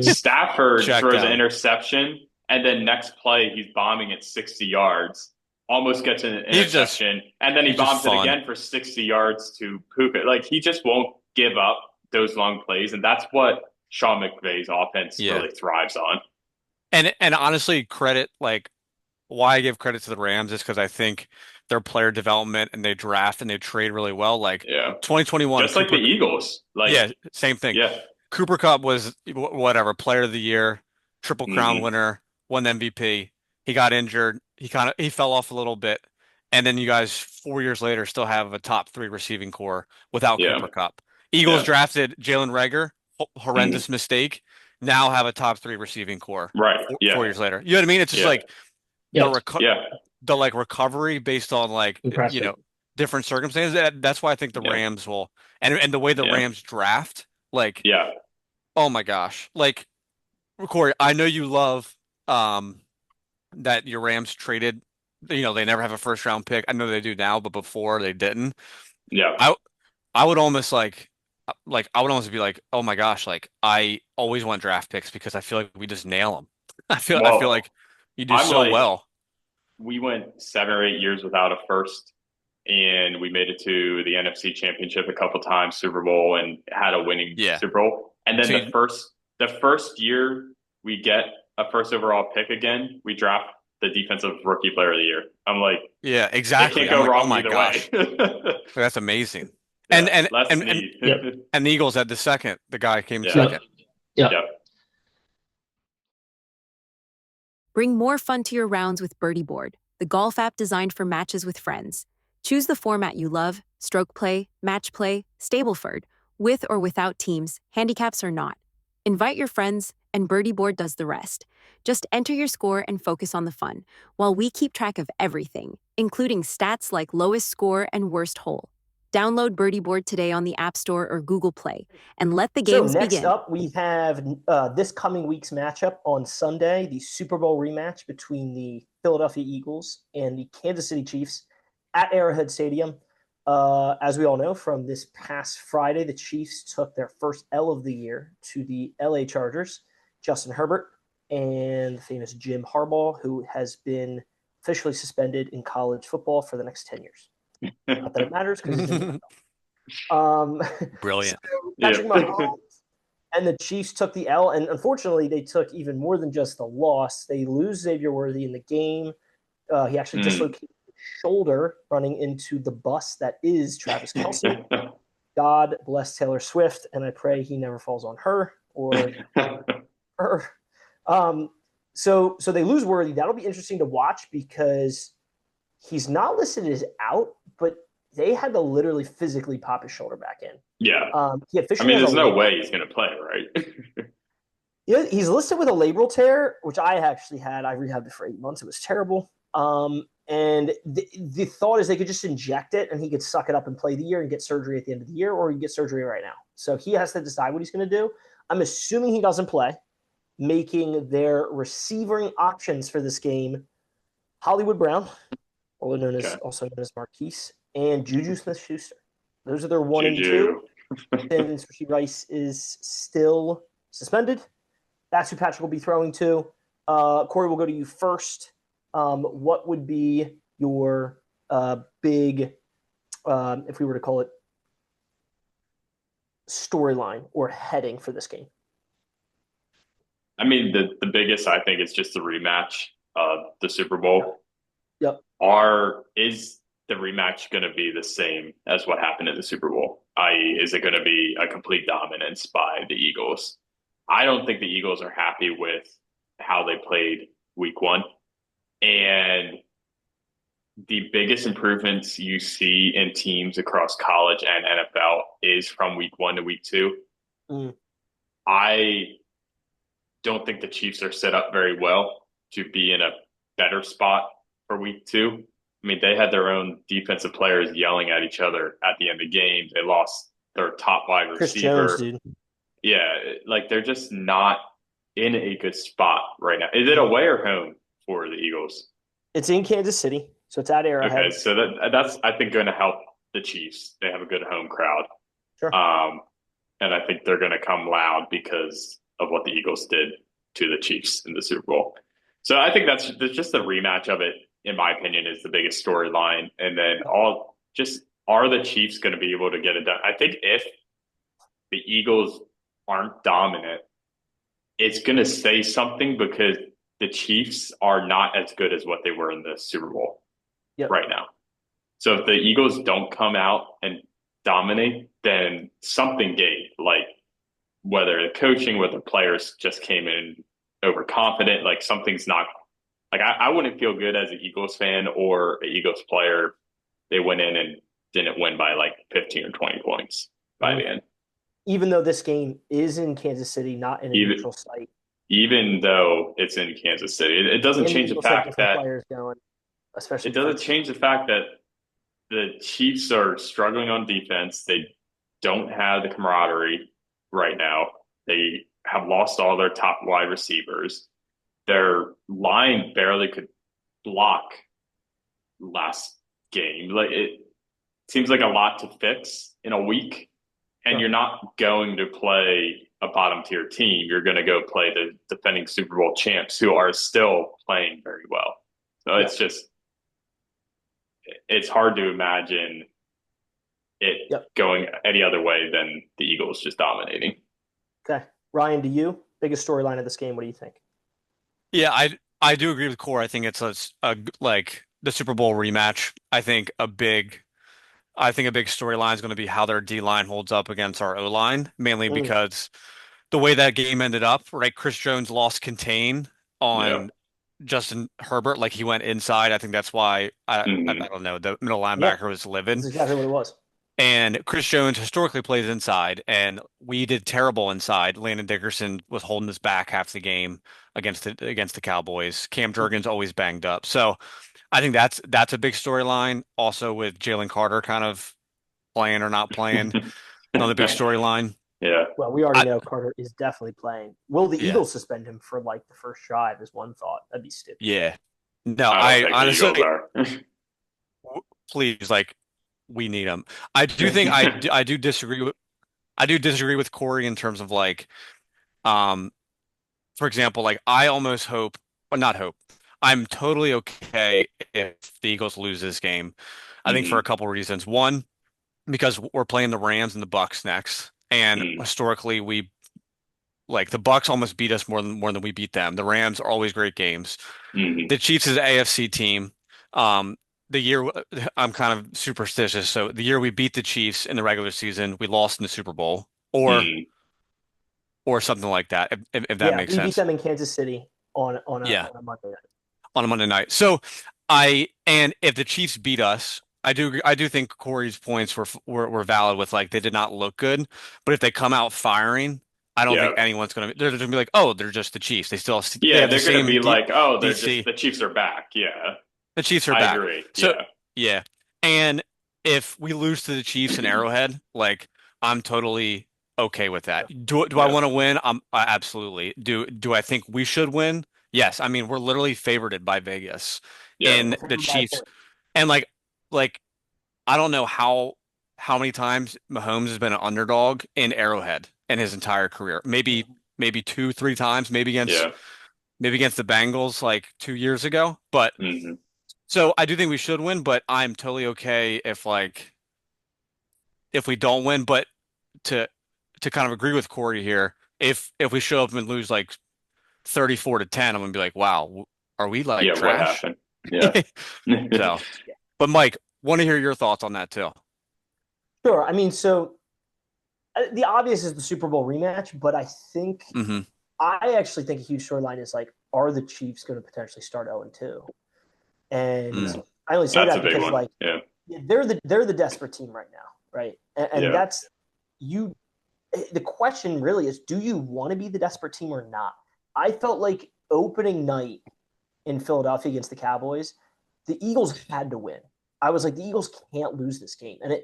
Stafford throws an interception, and then next play, he's bombing at 60 yards, almost gets an interception, and then he bombs it again for 60 yards to Puka. Like, he just won't give up those long plays, and that's what Sean McVay's offense really thrives on. And honestly, why I give credit to the Rams is because I think their player development and they draft and they trade really well. 2021, just like the Eagles. Same thing. Yeah, Cooper Kupp was player of the year, Triple Crown winner, won the MVP. He got injured. He fell off a little bit, and then you guys 4 years later still have a top 3 receiving core without Cooper Kupp. Eagles drafted Jalen Reagor, horrendous mistake. Now have a top 3 receiving core. Right. 4 years later. You know what I mean? It's just like the like recovery based on like Impressive. different circumstances. That's why I think the Rams will and the way the Rams draft, like oh my gosh. Like Corey, I know you love that your Rams traded, they never have a first round pick. I know they do now, but before they didn't. Yeah. I would almost I would almost be like, oh my gosh, like I always want draft picks because I feel like we just nail them. I feel like you do well. We went 7 or 8 years without a first, and we made it to the NFC Championship a couple times, Super Bowl, and had a winning Super Bowl. And then the first year we get a first overall pick again, we draft the defensive rookie player of the year. I'm like, yeah, exactly. It can't go wrong either way. That's amazing. Yeah, and the Eagles had the second. The guy came second. Yeah. Bring more fun to your rounds with Birdie Board, the golf app designed for matches with friends. Choose the format you love: stroke play, match play, Stableford, with or without teams, handicaps or not. Invite your friends, and Birdie Board does the rest. Just enter your score and focus on the fun, while we keep track of everything, including stats like lowest score and worst hole. Download Birdie Board today on the App Store or Google Play, and let the games begin. So next up, we have this coming week's matchup on Sunday, the Super Bowl rematch between the Philadelphia Eagles and the Kansas City Chiefs at Arrowhead Stadium. As we all know, from this past Friday, the Chiefs took their first L of the year to the LA Chargers. Justin Herbert and the famous Jim Harbaugh, who has been officially suspended in college football for the next 10 years. Not that it matters because he's in the Brilliant. So Patrick Mahomes and the Chiefs took the L, and unfortunately, they took even more than just the loss. They lose Xavier Worthy in the game. He actually dislocated his shoulder running into the bus that is Travis Kelce. God bless Taylor Swift, and I pray he never falls on her or her. So they lose Worthy. That'll be interesting to watch because he's not listed as out, but they had to literally physically pop his shoulder back in. Yeah. There's no way he's going to play, right? Yeah, he's listed with a labral tear, which I actually had. I rehabbed it for 8 months. It was terrible. And the thought is they could just inject it and he could suck it up and play the year and get surgery at the end of the year, or he can get surgery right now. So he has to decide what he's going to do. I'm assuming he doesn't play, making their receiving options for this game Hollywood Brown, also known as Marquise, and Juju Smith-Schuster. Those are their 1 and 2. Since Rashee Rice is still suspended, that's who Patrick will be throwing to. Corey, we'll go to you first. What would be your big, if we were to call it, storyline or heading for this game? I mean, the biggest, I think, is just the rematch of the Super Bowl. Yep. Is the rematch going to be the same as what happened in the Super Bowl? I.e., is it going to be a complete dominance by the Eagles? I don't think the Eagles are happy with how they played week 1. And the biggest improvements you see in teams across college and NFL is from week 1 to week 2. I don't think the Chiefs are set up very well to be in a better spot for week 2. I mean, they had their own defensive players yelling at each other at the end of games. They lost their top wide receiver. Chris Jones, dude. Yeah, like they're just not in a good spot right now. Is it away or home for the Eagles? It's in Kansas City, so it's at Arrowhead. Okay, so that's I think going to help the Chiefs. They have a good home crowd. Sure. And I think they're going to come loud because of what the Eagles did to the Chiefs in the Super Bowl. So I think that's just the rematch of it, in my opinion, is the biggest storyline. And then are the Chiefs going to be able to get it done? I think if the Eagles aren't dominant, it's going to say something because the Chiefs are not as good as what they were in the Super Bowl right now. So if the Eagles don't come out and dominate, then something gave, like whether the coaching, whether players just came in overconfident, like something's not, like I wouldn't feel good as an Eagles fan or an Eagles player. They went in and didn't win by like 15 or 20 points by the end. even though this game is in Kansas City, not in a neutral site. Even though it's in Kansas City, it doesn't change the fact that players going, especially it doesn't change the fact that the Chiefs are struggling on defense. They don't have the camaraderie right now. They have lost all their top wide receivers. Their line barely could block last game. Like it seems like a lot to fix in a week. And you're not going to play a bottom tier team. You're going to go play the defending Super Bowl champs who are still playing very well. So it's just, it's hard to imagine it going any other way than the Eagles just dominating. Okay. Ryan, to you, biggest storyline of this game, what do you think? Yeah, I do agree with Core. I think it's a like the Super Bowl rematch. I think a big storyline is going to be how their D line holds up against our O line, mainly because the way that game ended up, right? Chris Jones lost contain on Justin Herbert, like he went inside. I think that's why I don't know, the middle linebacker was livid. That's exactly what it was. And Chris Jones historically plays inside, and we did terrible inside. Landon Dickerson was holding us back half the game against the Cowboys. Cam Jurgens always banged up. So I think that's a big storyline. Also with Jalen Carter kind of playing or not playing, another big storyline. Yeah. Well, we already know Carter is definitely playing. Will the Eagles suspend him for like the first drive? Is one thought. That'd be stupid. Yeah. No, I honestly, please, like, we need him. I do think I do disagree with Corey in terms of like, for example, like I almost hope, or not hope, I'm totally okay if the Eagles lose this game. I think for a couple reasons. One, because we're playing the Rams and the Bucks next, and historically the Bucks almost beat us more than we beat them. The Rams are always great games. The Chiefs is an AFC team. The year I'm kind of superstitious, so the year we beat the Chiefs in the regular season, we lost in the Super Bowl, or something like that. If that makes sense. We beat them in Kansas City on a Monday night. On a Monday night. So and if the Chiefs beat us, I do think Corey's points were valid with like they did not look good, but if they come out firing, I don't think anyone's they're gonna be like, oh, they're just the Chiefs. They still they're gonna be like, oh, they're just the Chiefs are back. Yeah. The Chiefs are back. I agree. So yeah. And if we lose to the Chiefs in Arrowhead, like I'm totally okay with that. Do I want to win? Absolutely. Do I think we should win? Yes. I mean, we're literally favored by Vegas in the Chiefs. And like I don't know how many times Mahomes has been an underdog in Arrowhead in his entire career. Maybe 2-3 times, maybe against the Bengals like 2 years ago. But so I do think we should win, but I'm totally okay if we don't win. But to kind of agree with Corey here, if we show up and lose like 34-10, I'm gonna be like, wow, are we like trash? What happened? Yeah. So, but Mike, want to hear your thoughts on that too. Sure. I mean, so the obvious is the Super Bowl rematch, but I think I actually think a huge storyline is like, are the Chiefs going to potentially start 0-2? And I only say that because like they're the desperate team right now, right? And that's you. The question really is, do you want to be the desperate team or not? I felt like opening night in Philadelphia against the Cowboys, the Eagles had to win. I was like, the Eagles can't lose this game. And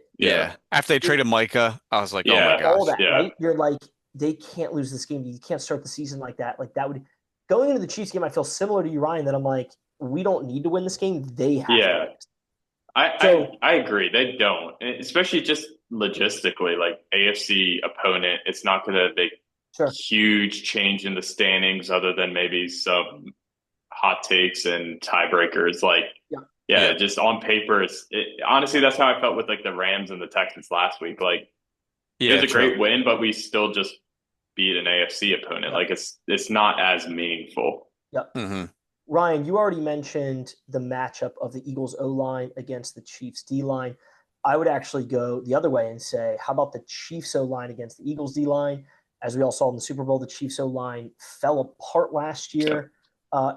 after they traded Micah, I was like, oh my gosh. All that, right? You're like, they can't lose this game. You can't start the season like that. Like that would going into the Chiefs game, I feel similar to you, Ryan, that I'm like, we don't need to win this game. They have to win. I agree. They don't, especially just logistically, like AFC opponent. It's not going to make huge change in the standings other than maybe some hot takes and tiebreakers. Like, just on paper, honestly, that's how I felt with like the Rams and the Texans last week. Like, it was a great win, but we still just beat an AFC opponent. Like, it's not as meaningful. Yep. Ryan, you already mentioned the matchup of the Eagles O-line against the Chiefs D-line. I would actually go the other way and say, how about the Chiefs O-line against the Eagles D-line? As we all saw in the Super Bowl, the Chiefs O-line fell apart last year.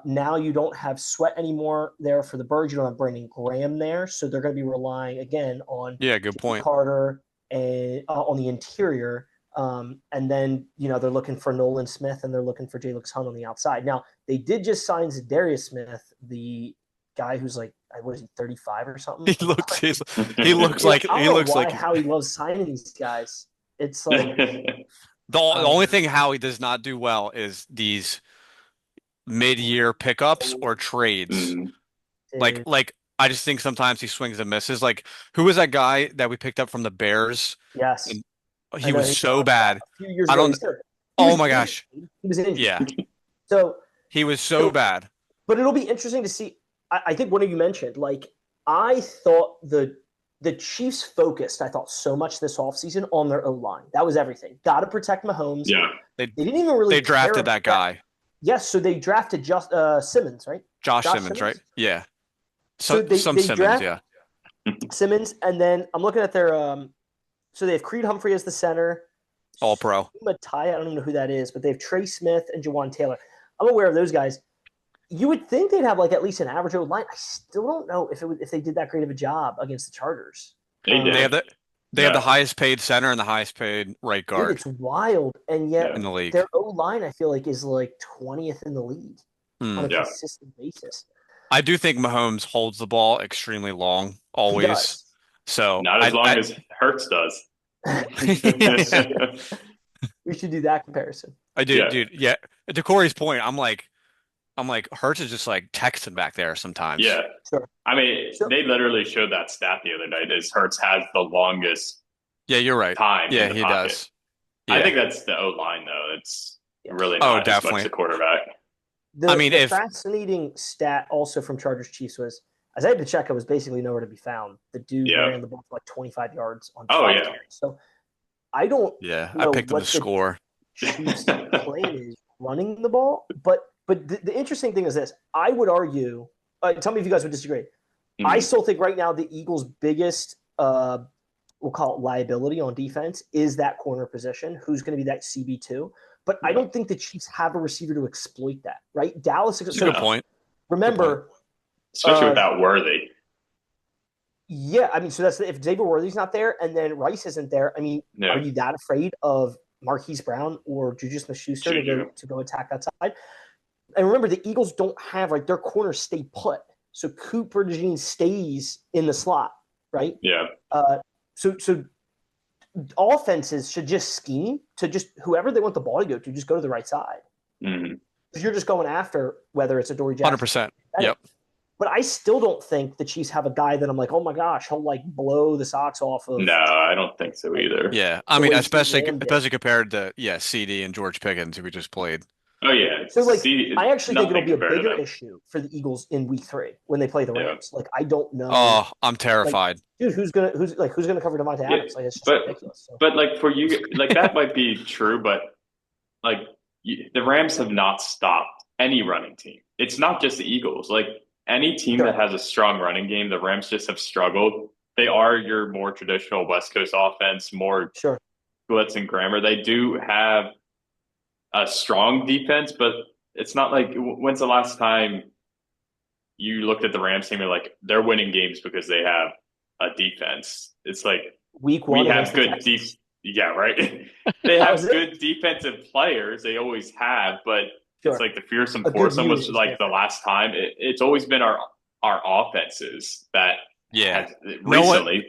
Now you don't have Sweat anymore there for the Birds. You don't have Brandon Graham there. So they're going to be relying, again, on good point. Carter and on the interior. And then, they're looking for Nolan Smith and they're looking for Jalen Hunt on the outside. Now, they did just sign Darius Smith, the guy who's like, what is he, 35 or something? He looks like how he loves signing these guys. It's like the only thing Howie does not do well is these mid-year pickups or trades. Like I just think sometimes he swings and misses. Like, who was that guy that we picked up from the Bears? Yes. And he was so bad. A few years ago, oh my gosh. He was injured. Yeah. So he was so bad. But it'll be interesting to see. I think one of you mentioned, like, I thought the Chiefs focused, I thought, so much this offseason on their O-line. That was everything. Got to protect Mahomes. Yeah. They didn't even really They drafted that guy. Yes, so they drafted Simmons, right? Josh Simmons, right? Yeah. So they Simmons, yeah. Simmons, and then I'm looking at their so they have Creed Humphrey as the center. All-pro. Matai, I don't even know who that is, but they have Trey Smith and Jawan Taylor. I'm aware of those guys. You would think they'd have like at least an average O-line. I still don't know if they did that great of a job against the Chargers. They have the highest paid center and the highest paid right guard. Dude, it's wild, and yet in the league, their O-line I feel like is like 20th in the league on a consistent basis. I do think Mahomes holds the ball extremely long, always. So not as long as Hurts does. We should do that comparison. I do, dude. Yeah. To Corey's point, I'm like, Hurts is just like texting back there sometimes. Yeah. Sure. I mean, they literally showed that stat the other night. Is Hurts has the longest. Yeah, you're right. Time. Yeah, he does. Yeah. I think that's the O line though. It's really not as much the quarterback. The fascinating stat also from Chargers Chiefs was, as I had to check, it was basically nowhere to be found. The dude ran the ball for like 25 yards on 5 carries. So I don't. Yeah, I picked up the score. Chiefs' plan is running the ball, but the interesting thing is this: I would argue. Tell me if you guys would disagree. Mm-hmm. I still think right now the Eagles' biggest, we'll call it liability on defense, is that corner position. Who's going to be that CB2? But I don't think the Chiefs have a receiver to exploit that. Right? Dallas. That's a good point. Remember, especially without Worthy. Yeah, I mean, so that's if Xavier Worthy's not there and then Rice isn't there. I mean, are you that afraid of Marquise Brown or Juju Smith-Schuster to go attack that side? And remember, the Eagles don't have their corners stay put. So Cooper DeJean stays in the slot, right? Yeah. So offenses should just scheme to just whoever they want the ball to go to, just go to the right side. Mm-hmm. Because you're just going after whether it's a Dory Jackson. 100%. Yep. But I still don't think the Chiefs have a guy that I'm like, oh my gosh, he'll like blow the socks off of. No, I don't think so either. Yeah, I mean, especially compared to CD and George Pickens, who we just played. Oh yeah. So I actually think it'll be a bigger issue for the Eagles in Week 3 when they play the Rams. Like I don't know. Oh, I'm terrified. Dude, who's gonna cover Devontae Adams? Like it's just ridiculous. So. But like for you, like that might be true, but like the Rams have not stopped any running team. It's not just the Eagles. Like any team that has a strong running game, the Rams just have struggled. They are your more traditional West Coast offense, more glitz and grammar. They do have a strong defense, but it's not like when's the last time you looked at the Rams team and like they're winning games because they have a defense. It's like Week 1 we have good yeah, right. They have good defensive players. They always have, but it's like the fearsome foursome was like the last time. It's always been our offenses that recently.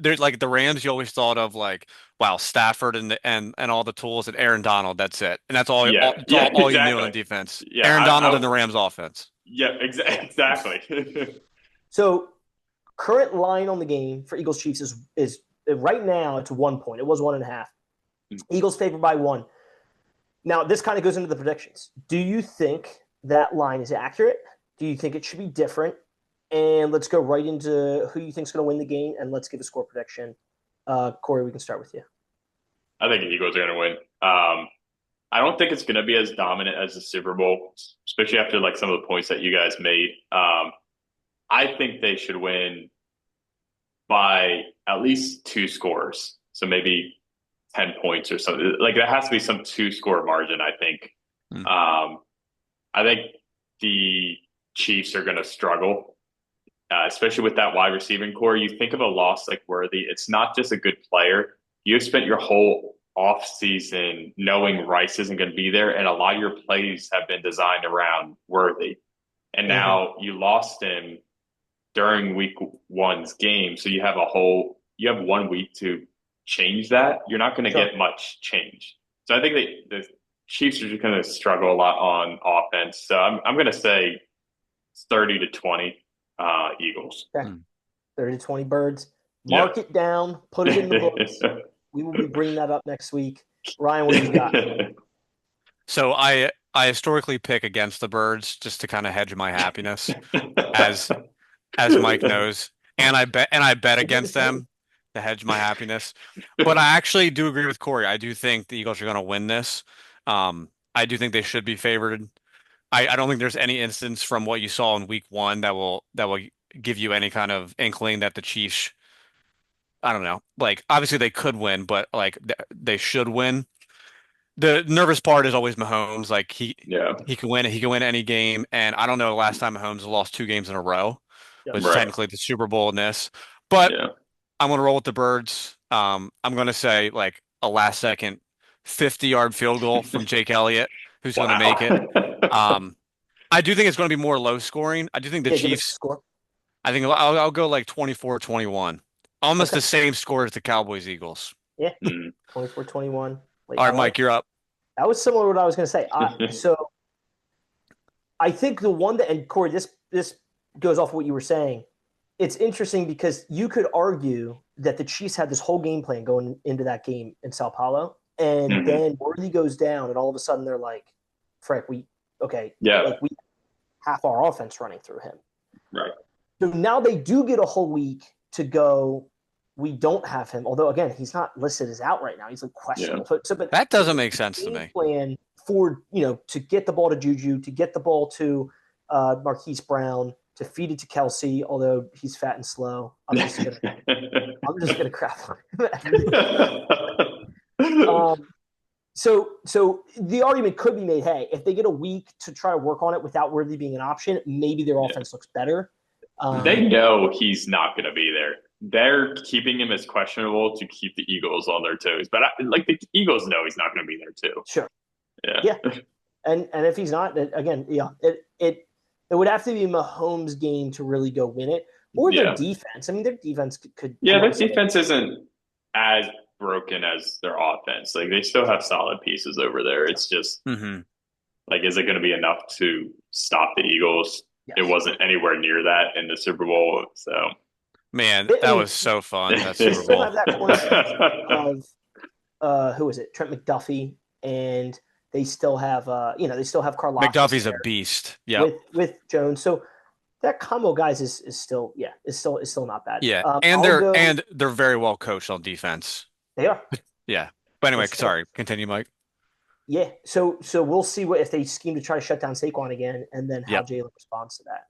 There's like the Rams. You always thought of like, wow, Stafford and all the tools and Aaron Donald. That's it, and that's all. All exactly. You knew on defense. Yeah, Aaron Donald and the Rams offense. Yeah, exactly. So, current line on the game for Eagles Chiefs is right now it's 1 point. It was 1.5. Eagles favored by 1. Now, this kind of goes into the predictions. Do you think that line is accurate? Do you think it should be different? And let's go right into who you think is going to win the game, and let's give a score prediction. Corey, we can start with you. I think the Eagles are going to win. I don't think it's going to be as dominant as the Super Bowl, especially after like some of the points that you guys made. I think they should win by at least 2 scores. So maybe 10 points or something. Like there has to be some 2-score margin, I think. I think the Chiefs are going to struggle, especially with that wide receiving core. You think of a loss like Worthy, it's not just a good player. You've spent your whole off season knowing Rice isn't going to be there, and a lot of your plays have been designed around Worthy, and now you lost him during week one's game, so you have 1 week to change that. You're not going to get much change. So I think the Chiefs are just going to struggle a lot on offense. So I'm going to say 30-20 Eagles. Okay. 30-20 Birds. Mark it down. Put it in the books. We will be bringing that up next week. Ryan, what do you got? So I historically pick against the Birds just to kind of hedge my happiness, as Mike knows, and I bet against them to hedge my happiness. But I actually do agree with Corey. I do think the Eagles are going to win this. I do think they should be favored. I don't think there's any instance from what you saw in week one that will give you any kind of inkling that the Chiefs, I don't know, like obviously they could win, but like they should win. The nervous part is always Mahomes. Like he can win. He can win any game. And I don't know the last time Mahomes lost 2 games in a row, which is technically the Super Bowl in this. But I'm going to roll with the Birds. I'm going to say like a last second 50-yard field goal from Jake Elliott, who's going to make it. I do think it's going to be more low scoring. I do think the Chiefs. I think I'll go like 24-21. Almost the same score as the Cowboys Eagles. Yeah, 24-21. All right, Mike, you're up. That was similar to what I was going to say. So I think the one that, and Corey, this goes off what you were saying. It's interesting because you could argue that the Chiefs had this whole game plan going into that game in Sao Paulo, and then Worthy goes down, and all of a sudden they're like, "Frick, we half our offense running through him." Right. So now they do get a whole week to go. We don't have him, although again he's not listed as out right now. He's like questionable. Yeah. But that doesn't make sense to me. Plan for to get the ball to Juju, to get the ball to Marquise Brown, to feed it to Kelsey, although he's fat and slow. I'm just gonna crap on him. So the argument could be made, hey, if they get a week to try to work on it without Worthy being an option, maybe their offense looks better. They know he's not going to be there. They're keeping him as questionable to keep the Eagles on their toes. But the Eagles know he's not going to be there too. Sure. Yeah. And if he's not, again, it would have to be Mahomes' game to really go win it, or their defense. I mean, their defense could. Yeah, their defense isn't as broken as their offense. Like they still have solid pieces over there. It's just like, is it going to be enough to stop the Eagles? Yes. It wasn't anywhere near that in the Super Bowl. So, man, that was so fun. That Super Bowl. Still have that of who is it? Trent McDuffie, and they still have they still have Karlaftis. McDuffie's a beast. Yeah, with Jones. So that combo, guys, is still not bad. Yeah, and they're very well coached on defense. They are. Yeah, but anyway, sorry. Continue, Mike. Yeah, so we'll see if they scheme to try to shut down Saquon again, and then how Jalen responds to that.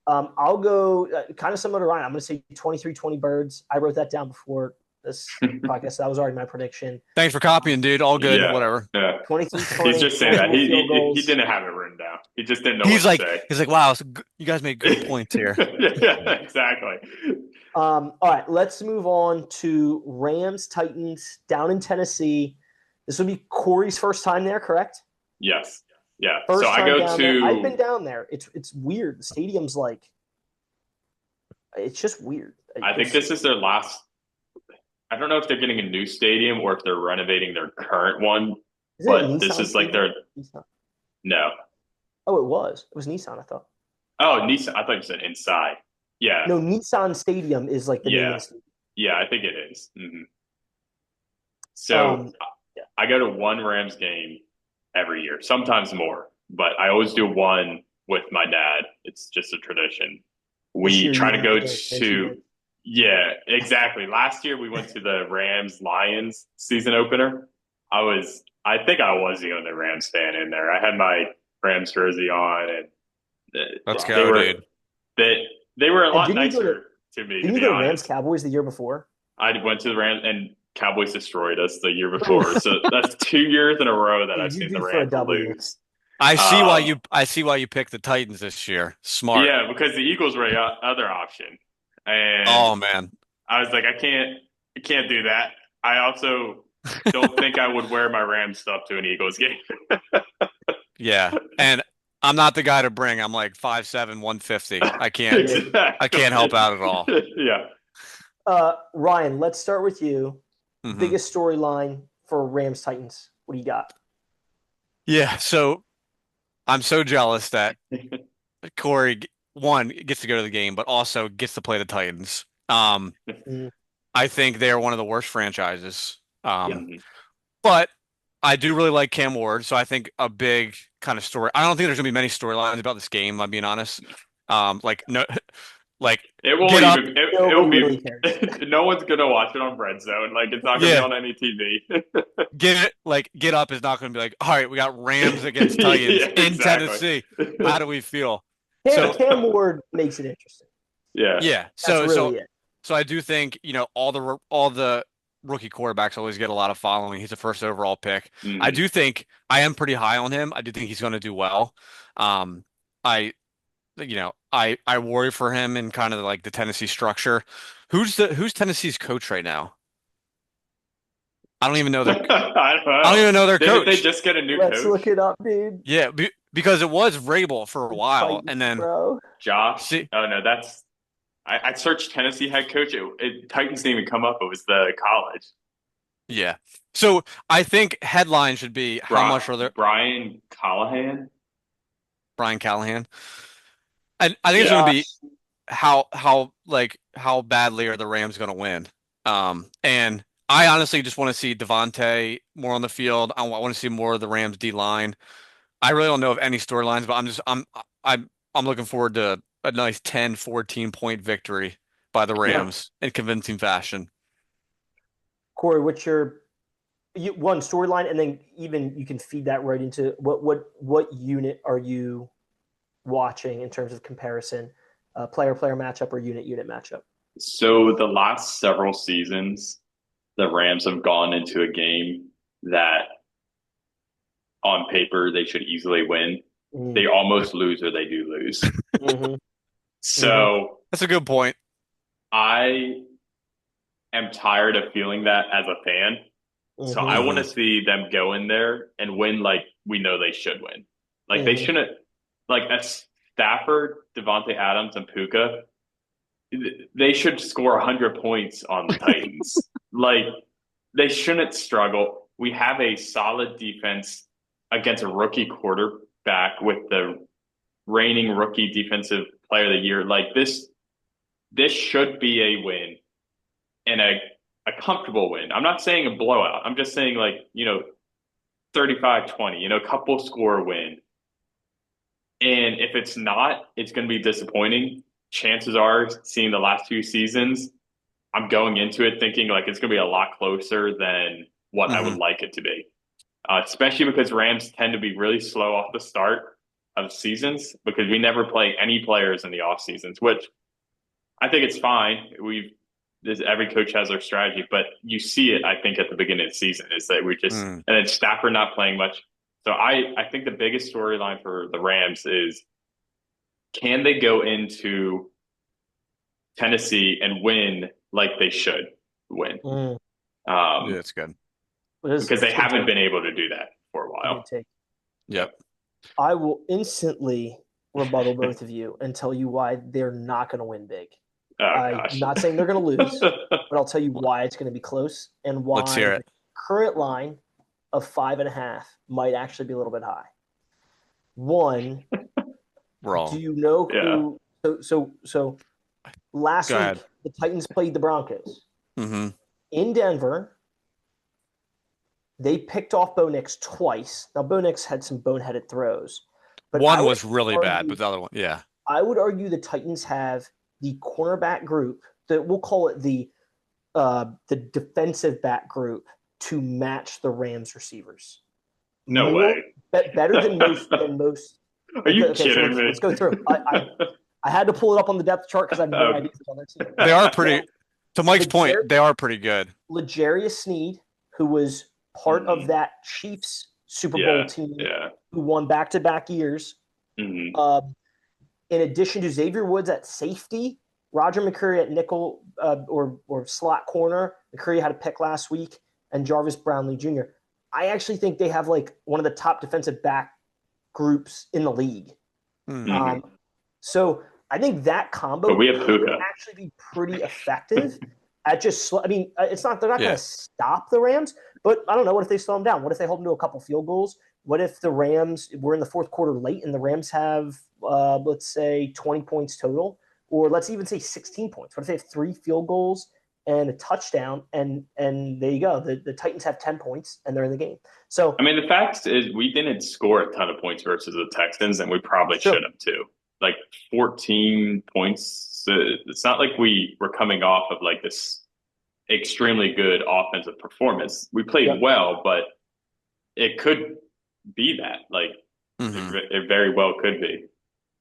I'll go kind of similar to Ryan. I'm going to say 23-20 Birds. I wrote that down before this podcast. That was already my prediction. Thanks for copying, dude. All good. Whatever. Yeah. 23-20. He's just saying that. He didn't have it written down. He just didn't know what to say. He's like, wow, you guys made good points here. Yeah, exactly. All right, let's move on to Rams-Titans down in Tennessee. This will be Corey's first time there, correct? Yes. Yeah. First time I go to. I've been down there. It's weird. The stadium's like. It's just weird. I think this is their last. I don't know if they're getting a new stadium or if they're renovating their current one. But this is like their. Nissan? No. Oh, it was. It was Nissan, I thought. Oh, Nissan. I thought you said inside. Yeah. No, Nissan Stadium is like the name of the stadium. Yeah, I think it is. Mm-hmm. So. I go to one Rams game every year, sometimes more, but I always do one with my dad. It's just a tradition. We try to go to, exactly. Last year we went to the Rams-Lions season opener. I think I was the only Rams fan in there. I had my Rams jersey on, and let's go, dude. They were a lot nicer to me. Didn't you go to Rams-Cowboys the year before? I went to the Rams, and Cowboys destroyed us the year before, so that's 2 years in a row that I've seen the Rams lose. I see why you picked the Titans this year. Smart. Yeah, because the Eagles were the other option, and oh man, I was like, I can't do that. I also don't think I would wear my Rams stuff to an Eagles game. Yeah. And I'm not the guy to bring. I'm like 5'7", 150. I can't help out at all. Yeah. Ryan, let's start with you. Mm-hmm. Biggest storyline for Rams Titans. What do you got? Yeah, so I'm so jealous that Corey, one, gets to go to the game, but also gets to play the Titans. I think they are one of the worst franchises. But I do really like Cam Ward, so I think a big kind of story. I don't think there's gonna be many storylines about this game, I'm being honest. Like no, like it won't even. It will be. Really no one's gonna watch it on Red Zone. Like it's not gonna be on any TV. Get up is not gonna be like, all right, we got Rams against Titans in Tennessee. How do we feel? Cam Ward makes it interesting. Yeah. So I do think all the rookie quarterbacks always get a lot of following. He's a first overall pick. I do think I am pretty high on him. I do think he's going to do well. I worry for him in kind of like the Tennessee structure. Who's Tennessee's coach right now? I don't even know their. I don't even know their coach. Did they just get a new coach? Let's look it up, dude. Yeah, because it was Vrabel for a while, and then Josh. Oh no, that's. I searched Tennessee head coach. Titans didn't even come up. It was the college. Yeah. So I think headline should be how much are there? Brian Callahan. And I think it's going to be how badly are the Rams going to win? And I honestly just want to see Devontae more on the field. I want to see more of the Rams D line. I really don't know of any storylines, but I'm looking forward to a nice 10, 14-point victory by the Rams in convincing fashion. Corey, what's your one storyline, and then even you can feed that right into what unit are you watching in terms of comparison, player matchup or unit matchup? So the last several seasons, the Rams have gone into a game that on paper they should easily win. They almost lose or they do lose. So that's a good point. I am tired of feeling that as a fan. So I want to see them go in there and win like we know they should win. Like they shouldn't, like that's Stafford, Devontae Adams, and Puka. They should score 100 points on the Titans. Like they shouldn't struggle. We have a solid defense against a rookie quarterback with the reigning rookie defensive player of the year. Like this should be a win and a comfortable win. I'm not saying a blowout. I'm just saying 35-20, a couple score win. And if it's not, it's going to be disappointing. Chances are, seeing the last two seasons, I'm going into it thinking like it's going to be a lot closer than what I would like it to be. Especially because Rams tend to be really slow off the start of seasons because we never play any players in the off seasons, which I think it's fine. Every coach has their strategy, but you see it, I think, at the beginning of the season is that we just, and then Stafford not playing much. So I think the biggest storyline for the Rams is, can they go into Tennessee and win like they should win? Yeah, that's good. Because they haven't been able to do that for a while. Yep. I will instantly rebuttal both of you and tell you why they're not going to win big. I'm not saying they're going to lose, but I'll tell you why it's going to be close and why the current line of 5.5 might actually be a little bit high. One, wrong. Do you know who? So last week the Titans played the Broncos in Denver. They picked off Bo Nix twice. Now Bo Nix had some boneheaded throws, but one was really bad, but the other one, I would argue the Titans have the cornerback group that we'll call it the defensive back group to match the Rams receivers. No way. Better than most. Are you kidding me? Let's go through. I had to pull it up on the depth chart because I have no idea who's on their team. They are pretty. To Mike's point, they are pretty good. L'Jarius Sneed, who was part of that Chiefs Super Bowl team, who won back-to-back years. In addition to Xavier Woods at safety, Roger McCreary at nickel or slot corner. McCreary had a pick last week. and Jarvis Brownlee Jr., I actually think they have like one of the top defensive back groups in the league. Mm-hmm. So I think that combo but we have could Puka. actually be pretty they're not going to stop the Rams, but I don't know. What if they slow them down? What if they hold them to a couple field goals? What if the Rams were in the fourth quarter late and the Rams have, let's say, 20 points total, or let's even say 16 points? What if they have 3 field goals and a touchdown, and there you go. The Titans have 10 points and they're in the game. So I mean, the fact is we didn't score a ton of points versus the Texans, and we probably should have too. Like 14 points. It's not like we were coming off of like this extremely good offensive performance. We played well, but it could be that. Like it very well could be.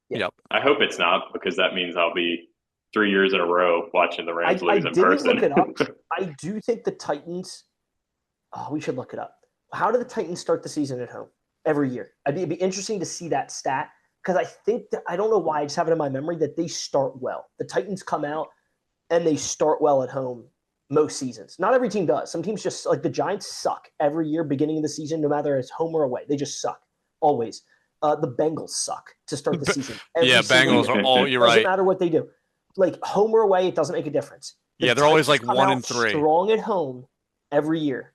Yep. I hope it's not, because that means I'll be 3 years in a row watching the Rams lose in person. Look it up. I do think the Titans. Oh, we should look it up. How do the Titans start the season at home every year? It'd be interesting to see that stat, because I think that, I don't know why, I just have it in my memory that they start well. The Titans come out and they start well at home most seasons. Not every team does. Some teams just, like the Giants, suck every year beginning of the season, no matter if it's home or away. They just suck always. The Bengals suck to start the season. Bengals are all. You're right. Doesn't matter what they do. Like home or away, it doesn't make a difference. They're always like 1-3. Strong at home every year.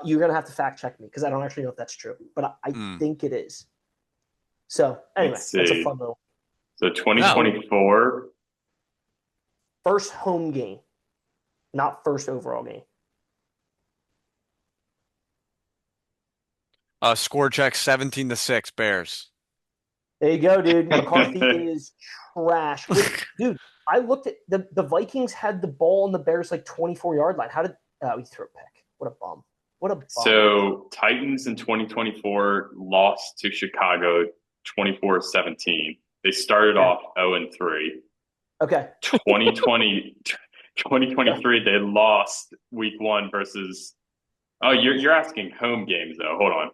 You're gonna have to fact check me, because I don't actually know if that's true, but I think it is. So anyway, that's a fun little. So 2024 first home game, not first overall game. Score check 17-6 Bears. There you go, dude. McCarthy is trash. Dude, I looked at the Vikings had the ball on the Bears like 24-yard line. How did we throw a pick? What a bum. So Titans in 2024 lost to Chicago 24-17. They started off 0-3. Okay. 2023 they lost week 1 versus. Oh, you're asking home games though. Hold on.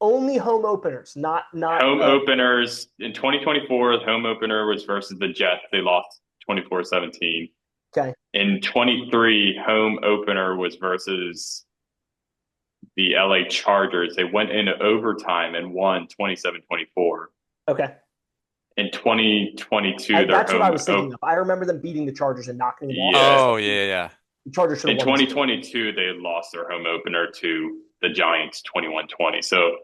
Only home openers, not home openers. In 2024, the home opener was versus the Jets. They lost 24-17. Okay. In 23, home opener was versus the LA Chargers. They went into overtime and won 27-24. Okay. In 2022, that's what I was thinking of. I remember them beating the Chargers and knocking them off. Oh, yeah. The Chargers should have won. In 2022, they lost their home opener to the Giants 21-20. So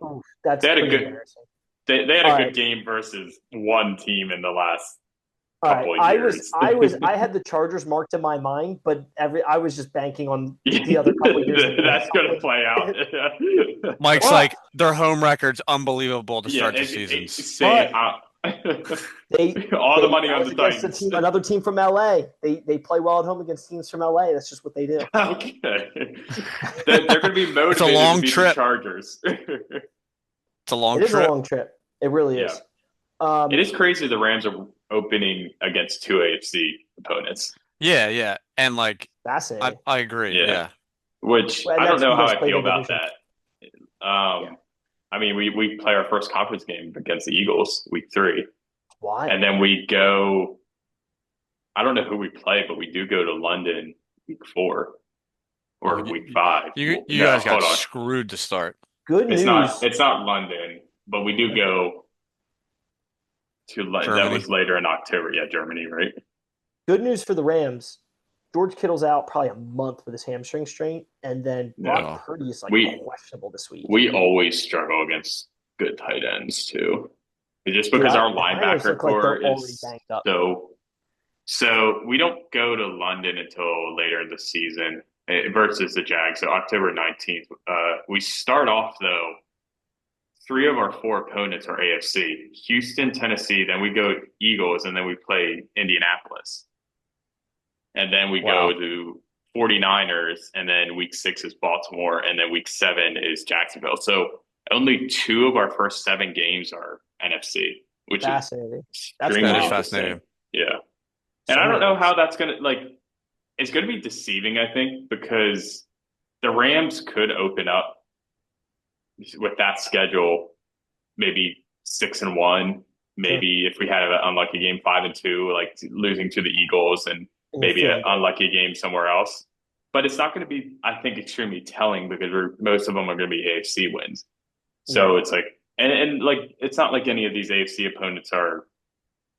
that's they had a good embarrassing. They had a good game versus one team in the last couple of years. I had the Chargers marked in my mind, but I was just banking on the other couple of years. That's going to play out. Mike's like, their home record's unbelievable to start the season. All the money on the Titans. Another team from LA. They play well at home against teams from LA. That's just what they do. Okay. They're going to be motivated it's a long to beat trip. The Chargers. It's a long trip. It is a long trip. It really is. It is crazy the Rams are opening against 2 AFC opponents. Yeah. And like, fascinating. I agree. Yeah. Which I don't know how I feel about that. I mean, we play our first conference game against the Eagles week 3. Why? And then we go, I don't know who we play, but we do go to London week 4 or week 5. You guys got screwed to start. Good news. It's not London, but we do go to that was later in October. Yeah, Germany, right? Good news for the Rams. George Kittle's out probably a month with his hamstring strain, and then Brock Purdy is questionable this week. We always struggle against good tight ends too, just because our linebacker core is so we don't go to London until later in the season versus the Jags. So October 19th. We start off though. 3 of our 4 opponents are AFC: Houston, Tennessee. Then we go Eagles, and then we play Indianapolis. And then we go to 49ers, and then week 6 is Baltimore, and then week 7 is Jacksonville. So only 2 of our first 7 games are NFC, which fascinating. Is fascinating. Yeah. And I don't know how that's going to, it's going to be deceiving, I think, because the Rams could open up with that schedule, maybe 6-1, maybe if we had an unlucky game 5-2, like losing to the Eagles and maybe an unlucky game somewhere else. but it's not going to be, I think, extremely telling because most of them are going to be AFC wins. So it's like, and like, it's not like any of these AFC opponents are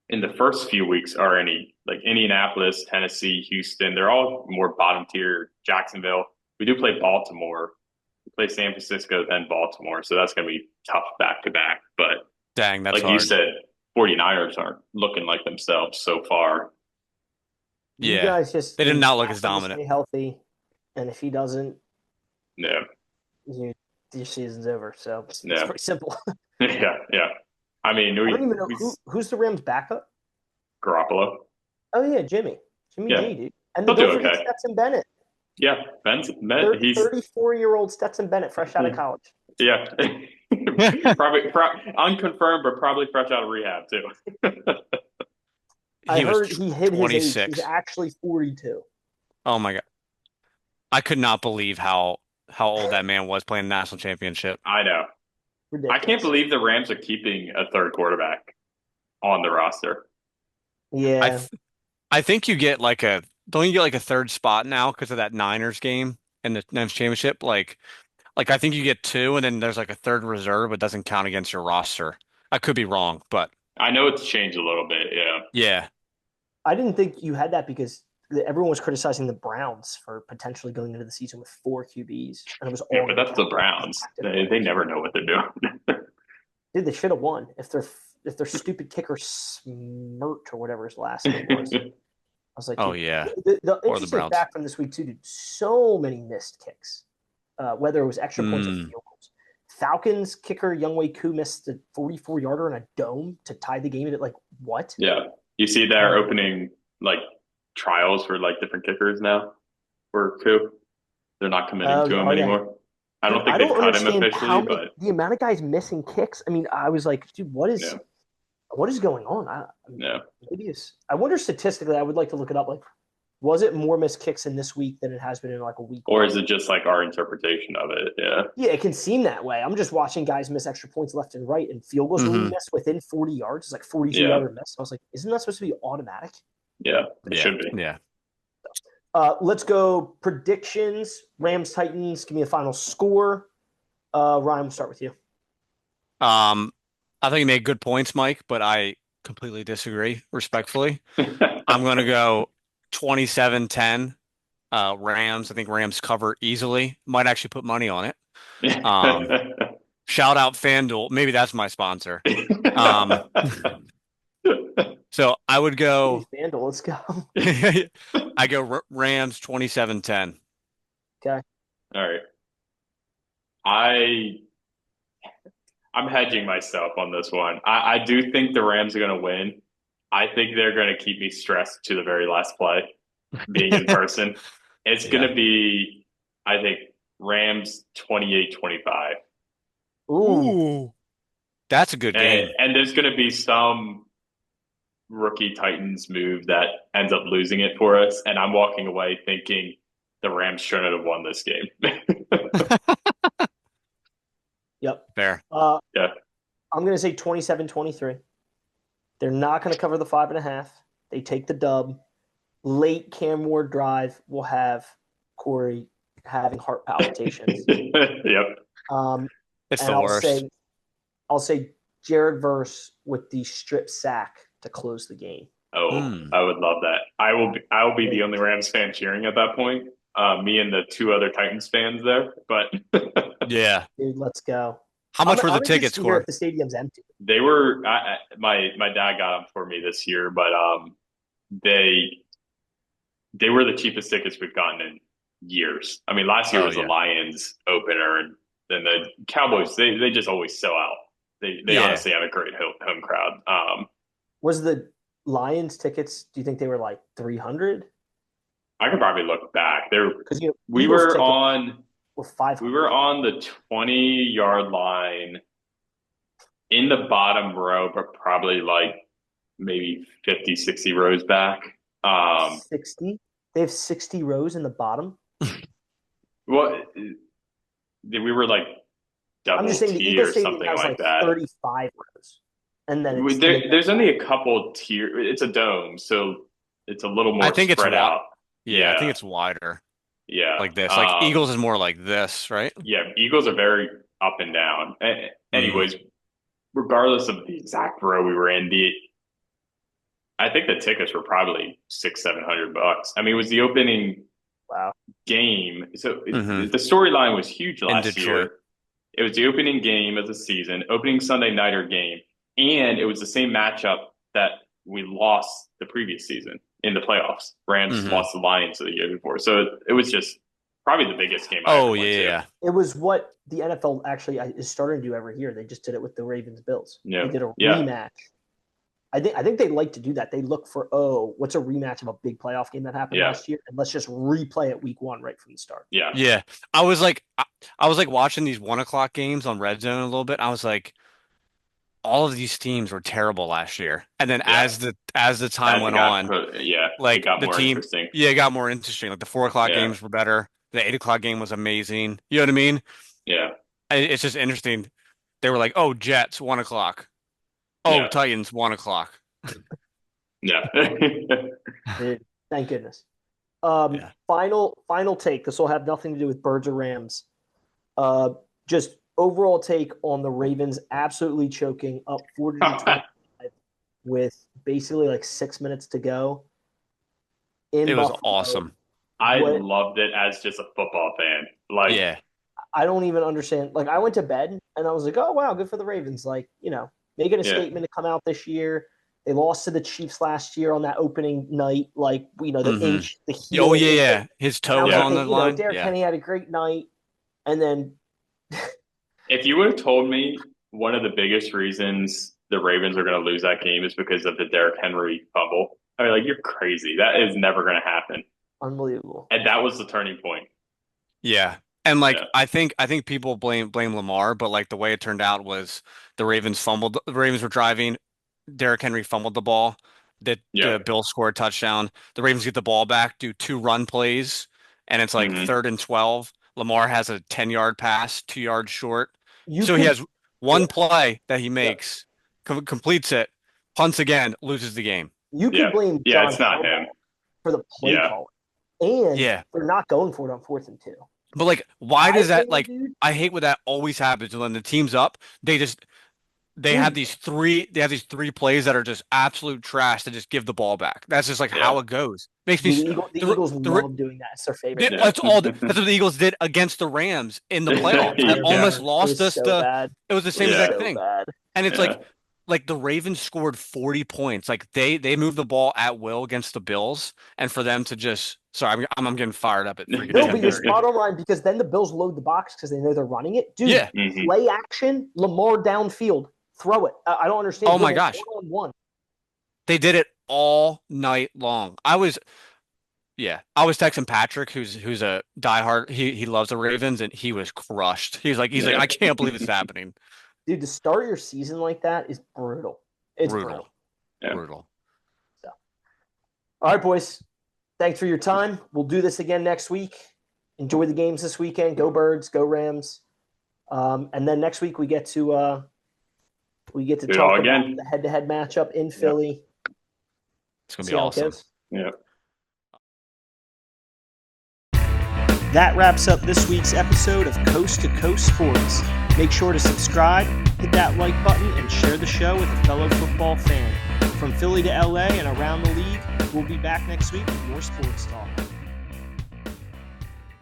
in the first few weeks are any like Indianapolis, Tennessee, Houston. They're all more bottom tier. Jacksonville. We do play Baltimore. We play San Francisco, then Baltimore. So that's going to be tough back to back. But dang, that's like hard. you said, 49ers aren't looking like themselves so far. You guys just they did not look as dominant. Stay healthy, and if he doesn't, your season's over. So it's pretty simple. yeah. I mean, I don't even know who's the Rams' backup. Garoppolo. Oh yeah, Jimmy G, dude, and don't forget Stetson Bennett. Yeah, he's 34-year-old Stetson Bennett, fresh out of college. Yeah, probably unconfirmed, but probably fresh out of rehab too. I heard he hit 26. His age. He's actually 42. Oh my god! I could not believe how old that man was playing the national championship. I know. Ridiculous. I can't believe the Rams are keeping a third quarterback on the roster. Yeah, I think you get don't you get like a third spot now because of that Niners game and the Niners championship? Like I think you get two, and then there's like a third reserve, but doesn't count against your roster. I could be wrong, but I know it's changed a little bit. Yeah. Yeah. I didn't think you had that because everyone was criticizing the Browns for potentially going into the season with 4 QBs, and it was all. Yeah, but that's the Browns. They never know what they're doing. Dude, they should have won if their stupid kicker Smirt or whatever his last name was. I was like, oh yeah. The interesting fact from this week too, dude. So many missed kicks, whether it was extra points or field goals. Falcons kicker Younghoe Koo missed a 44-yarder in a dome to tie the game. At like what? Yeah, you see they're opening like trials for like different kickers now for Koo. They're not committing to him anymore. I don't think they've cut him officially, but the amount of guys missing kicks. I mean, I was like, dude, what is going on? Maybe I wonder statistically. I would like to look it up. Like, was it more missed kicks in this week than it has been in like a week? Or is it just like our interpretation of it? Yeah. Yeah, it can seem that way. I'm just watching guys miss extra points left and right, and field goals being missed within 40 yards. It's like 42-yarder miss. I was like, isn't that supposed to be automatic? Yeah, it should be. Yeah. Let's go predictions. Rams, Titans. Give me a final score. Ryan, we'll start with you. I think you made good points, Mike, but I completely disagree respectfully. I'm going to go 27-10 Rams. I think Rams cover easily. Might actually put money on it. Shout out FanDuel. Maybe that's my sponsor. So I would go FanDuel. Let's go. I go Rams 27-10. Okay. All right. I'm hedging myself on this one. I do think the Rams are going to win. I think they're going to keep me stressed to the very last play, being in person. It's going to be, I think, Rams 28-25. Ooh. That's a good game. And there's going to be some rookie Titans move that ends up losing it for us. And I'm walking away thinking the Rams shouldn't have won this game. Yep. Fair. Yeah. I'm going to say 27-23. They're not going to cover the 5.5. They take the dub. Late Cam Ward drive will have Corey having heart palpitations. Yep. It's the worst. I'll say Jared Verse with the strip sack to close the game. Oh, I would love that. I will be the only Rams fan cheering at that point. Me and the 2 other Titans fans there, but yeah, dude, let's go. How much were the tickets, Corey? If the stadium's empty, they were. My dad got them for me this year, but they were the cheapest tickets we've gotten in years. I mean, last year was the Lions opener, and then the Cowboys. They just always sell out. They honestly have a great home crowd. Was the Lions tickets? Do you think they were like 300? I could probably look back. Because we were on the 20-yard line in the bottom row, but probably like maybe 50, 60 rows back. 60? They have 60 rows in the bottom? Well, we were like double T or something like that. 35 rows. And then there's only a couple tier. It's a dome, so it's a little more spread out. Yeah, I think it's wider. Yeah. Like this. Like Eagles is more like this, right? Yeah, Eagles are very up and down. Anyways, regardless of the exact row we were in, I think the tickets were probably $600-700. I mean, it was the opening game. So the storyline was huge last year. It was the opening game of the season, opening Sunday nighter game, and it was the same matchup that we lost the previous season in the playoffs. Rams lost the Lions the year before, so it was just probably the biggest game I ever went to. It was what the NFL actually is starting to do every year. They just did it with the Ravens Bills. Yeah. They did a rematch. I think they like to do that. They look for, what's a rematch of a big playoff game that happened last year, and let's just replay it week 1 right from the start. Yeah. I was like watching these 1:00 games on Red Zone a little bit. I was like, all of these teams were terrible last year, and then as the time went on, like it got the more team, interesting. it got more interesting. Like the 4:00 games were better. The 8:00 game was amazing. You know what I mean? Yeah. It's just interesting. They were like, oh, Jets 1:00. Oh, Titans 1:00. Yeah. Dude, thank goodness. Final take. This will have nothing to do with Birds or Rams. Just overall take on the Ravens absolutely choking up 40-25 with basically like 6 minutes to go. It was awesome. I loved it as just a football fan. I don't even understand. Like, I went to bed and I was like, oh wow, good for the Ravens. Like, making a statement to come out this year. They lost to the Chiefs last year on that opening night. Like, the inch, the heel. Oh, yeah. His toes on the line. Derrick Henry had a great night. And then. If you would have told me one of the biggest reasons the Ravens are going to lose that game is because of the Derrick Henry fumble, I mean, like, you're crazy. That is never going to happen. Unbelievable. And that was the turning point. Yeah. And I think people blame Lamar, but like the way it turned out was the Ravens fumbled. The Ravens were driving. Derrick Henry fumbled the ball. The Bills scored a touchdown. The Ravens get the ball back, do 2 run plays, and it's like 3rd and 12. Lamar has a 10-yard pass, 2 yards short. He has one play that he makes, completes it, punts again, loses the game. You can blame John it's not him for the play call, and for not going for it on 4th and 2. But like, why does that? Like, I hate when that always happens. When the team's up, they have these 3 plays that are just absolute trash to just give the ball back. That's just like how it goes. Makes me. The Eagles love doing that. It's their favorite. That's all. That's what the Eagles did against the Rams in the playoffs. That almost lost us. It was the same exact thing. And it's like the Ravens scored 40 points. Like they moved the ball at will against the Bills, and for them to just. Sorry, I'm getting fired up at freaking. No, but you're spot on line because then the Bills load the box because they know they're running it. Dude, play action, Lamar downfield, throw it. I don't understand. Oh my gosh, 1-on-1. They did it all night long. I was texting Patrick, who's a diehard. He loves the Ravens, and he was crushed. He's like, I can't believe it's happening. Dude, to start your season like that is brutal. It's brutal. Brutal. So. All right, boys. Thanks for your time. We'll do this again next week. Enjoy the games this weekend. Go Birds, go Rams. And then next week we get to talk about the head-to-head matchup in Philly. It's gonna be awesome. Yeah. That wraps up this week's episode of Coast to Coast Sports. Make sure to subscribe, hit that like button, and share the show with a fellow football fan. From Philly to LA and around the league, we'll be back next week with more sports talk.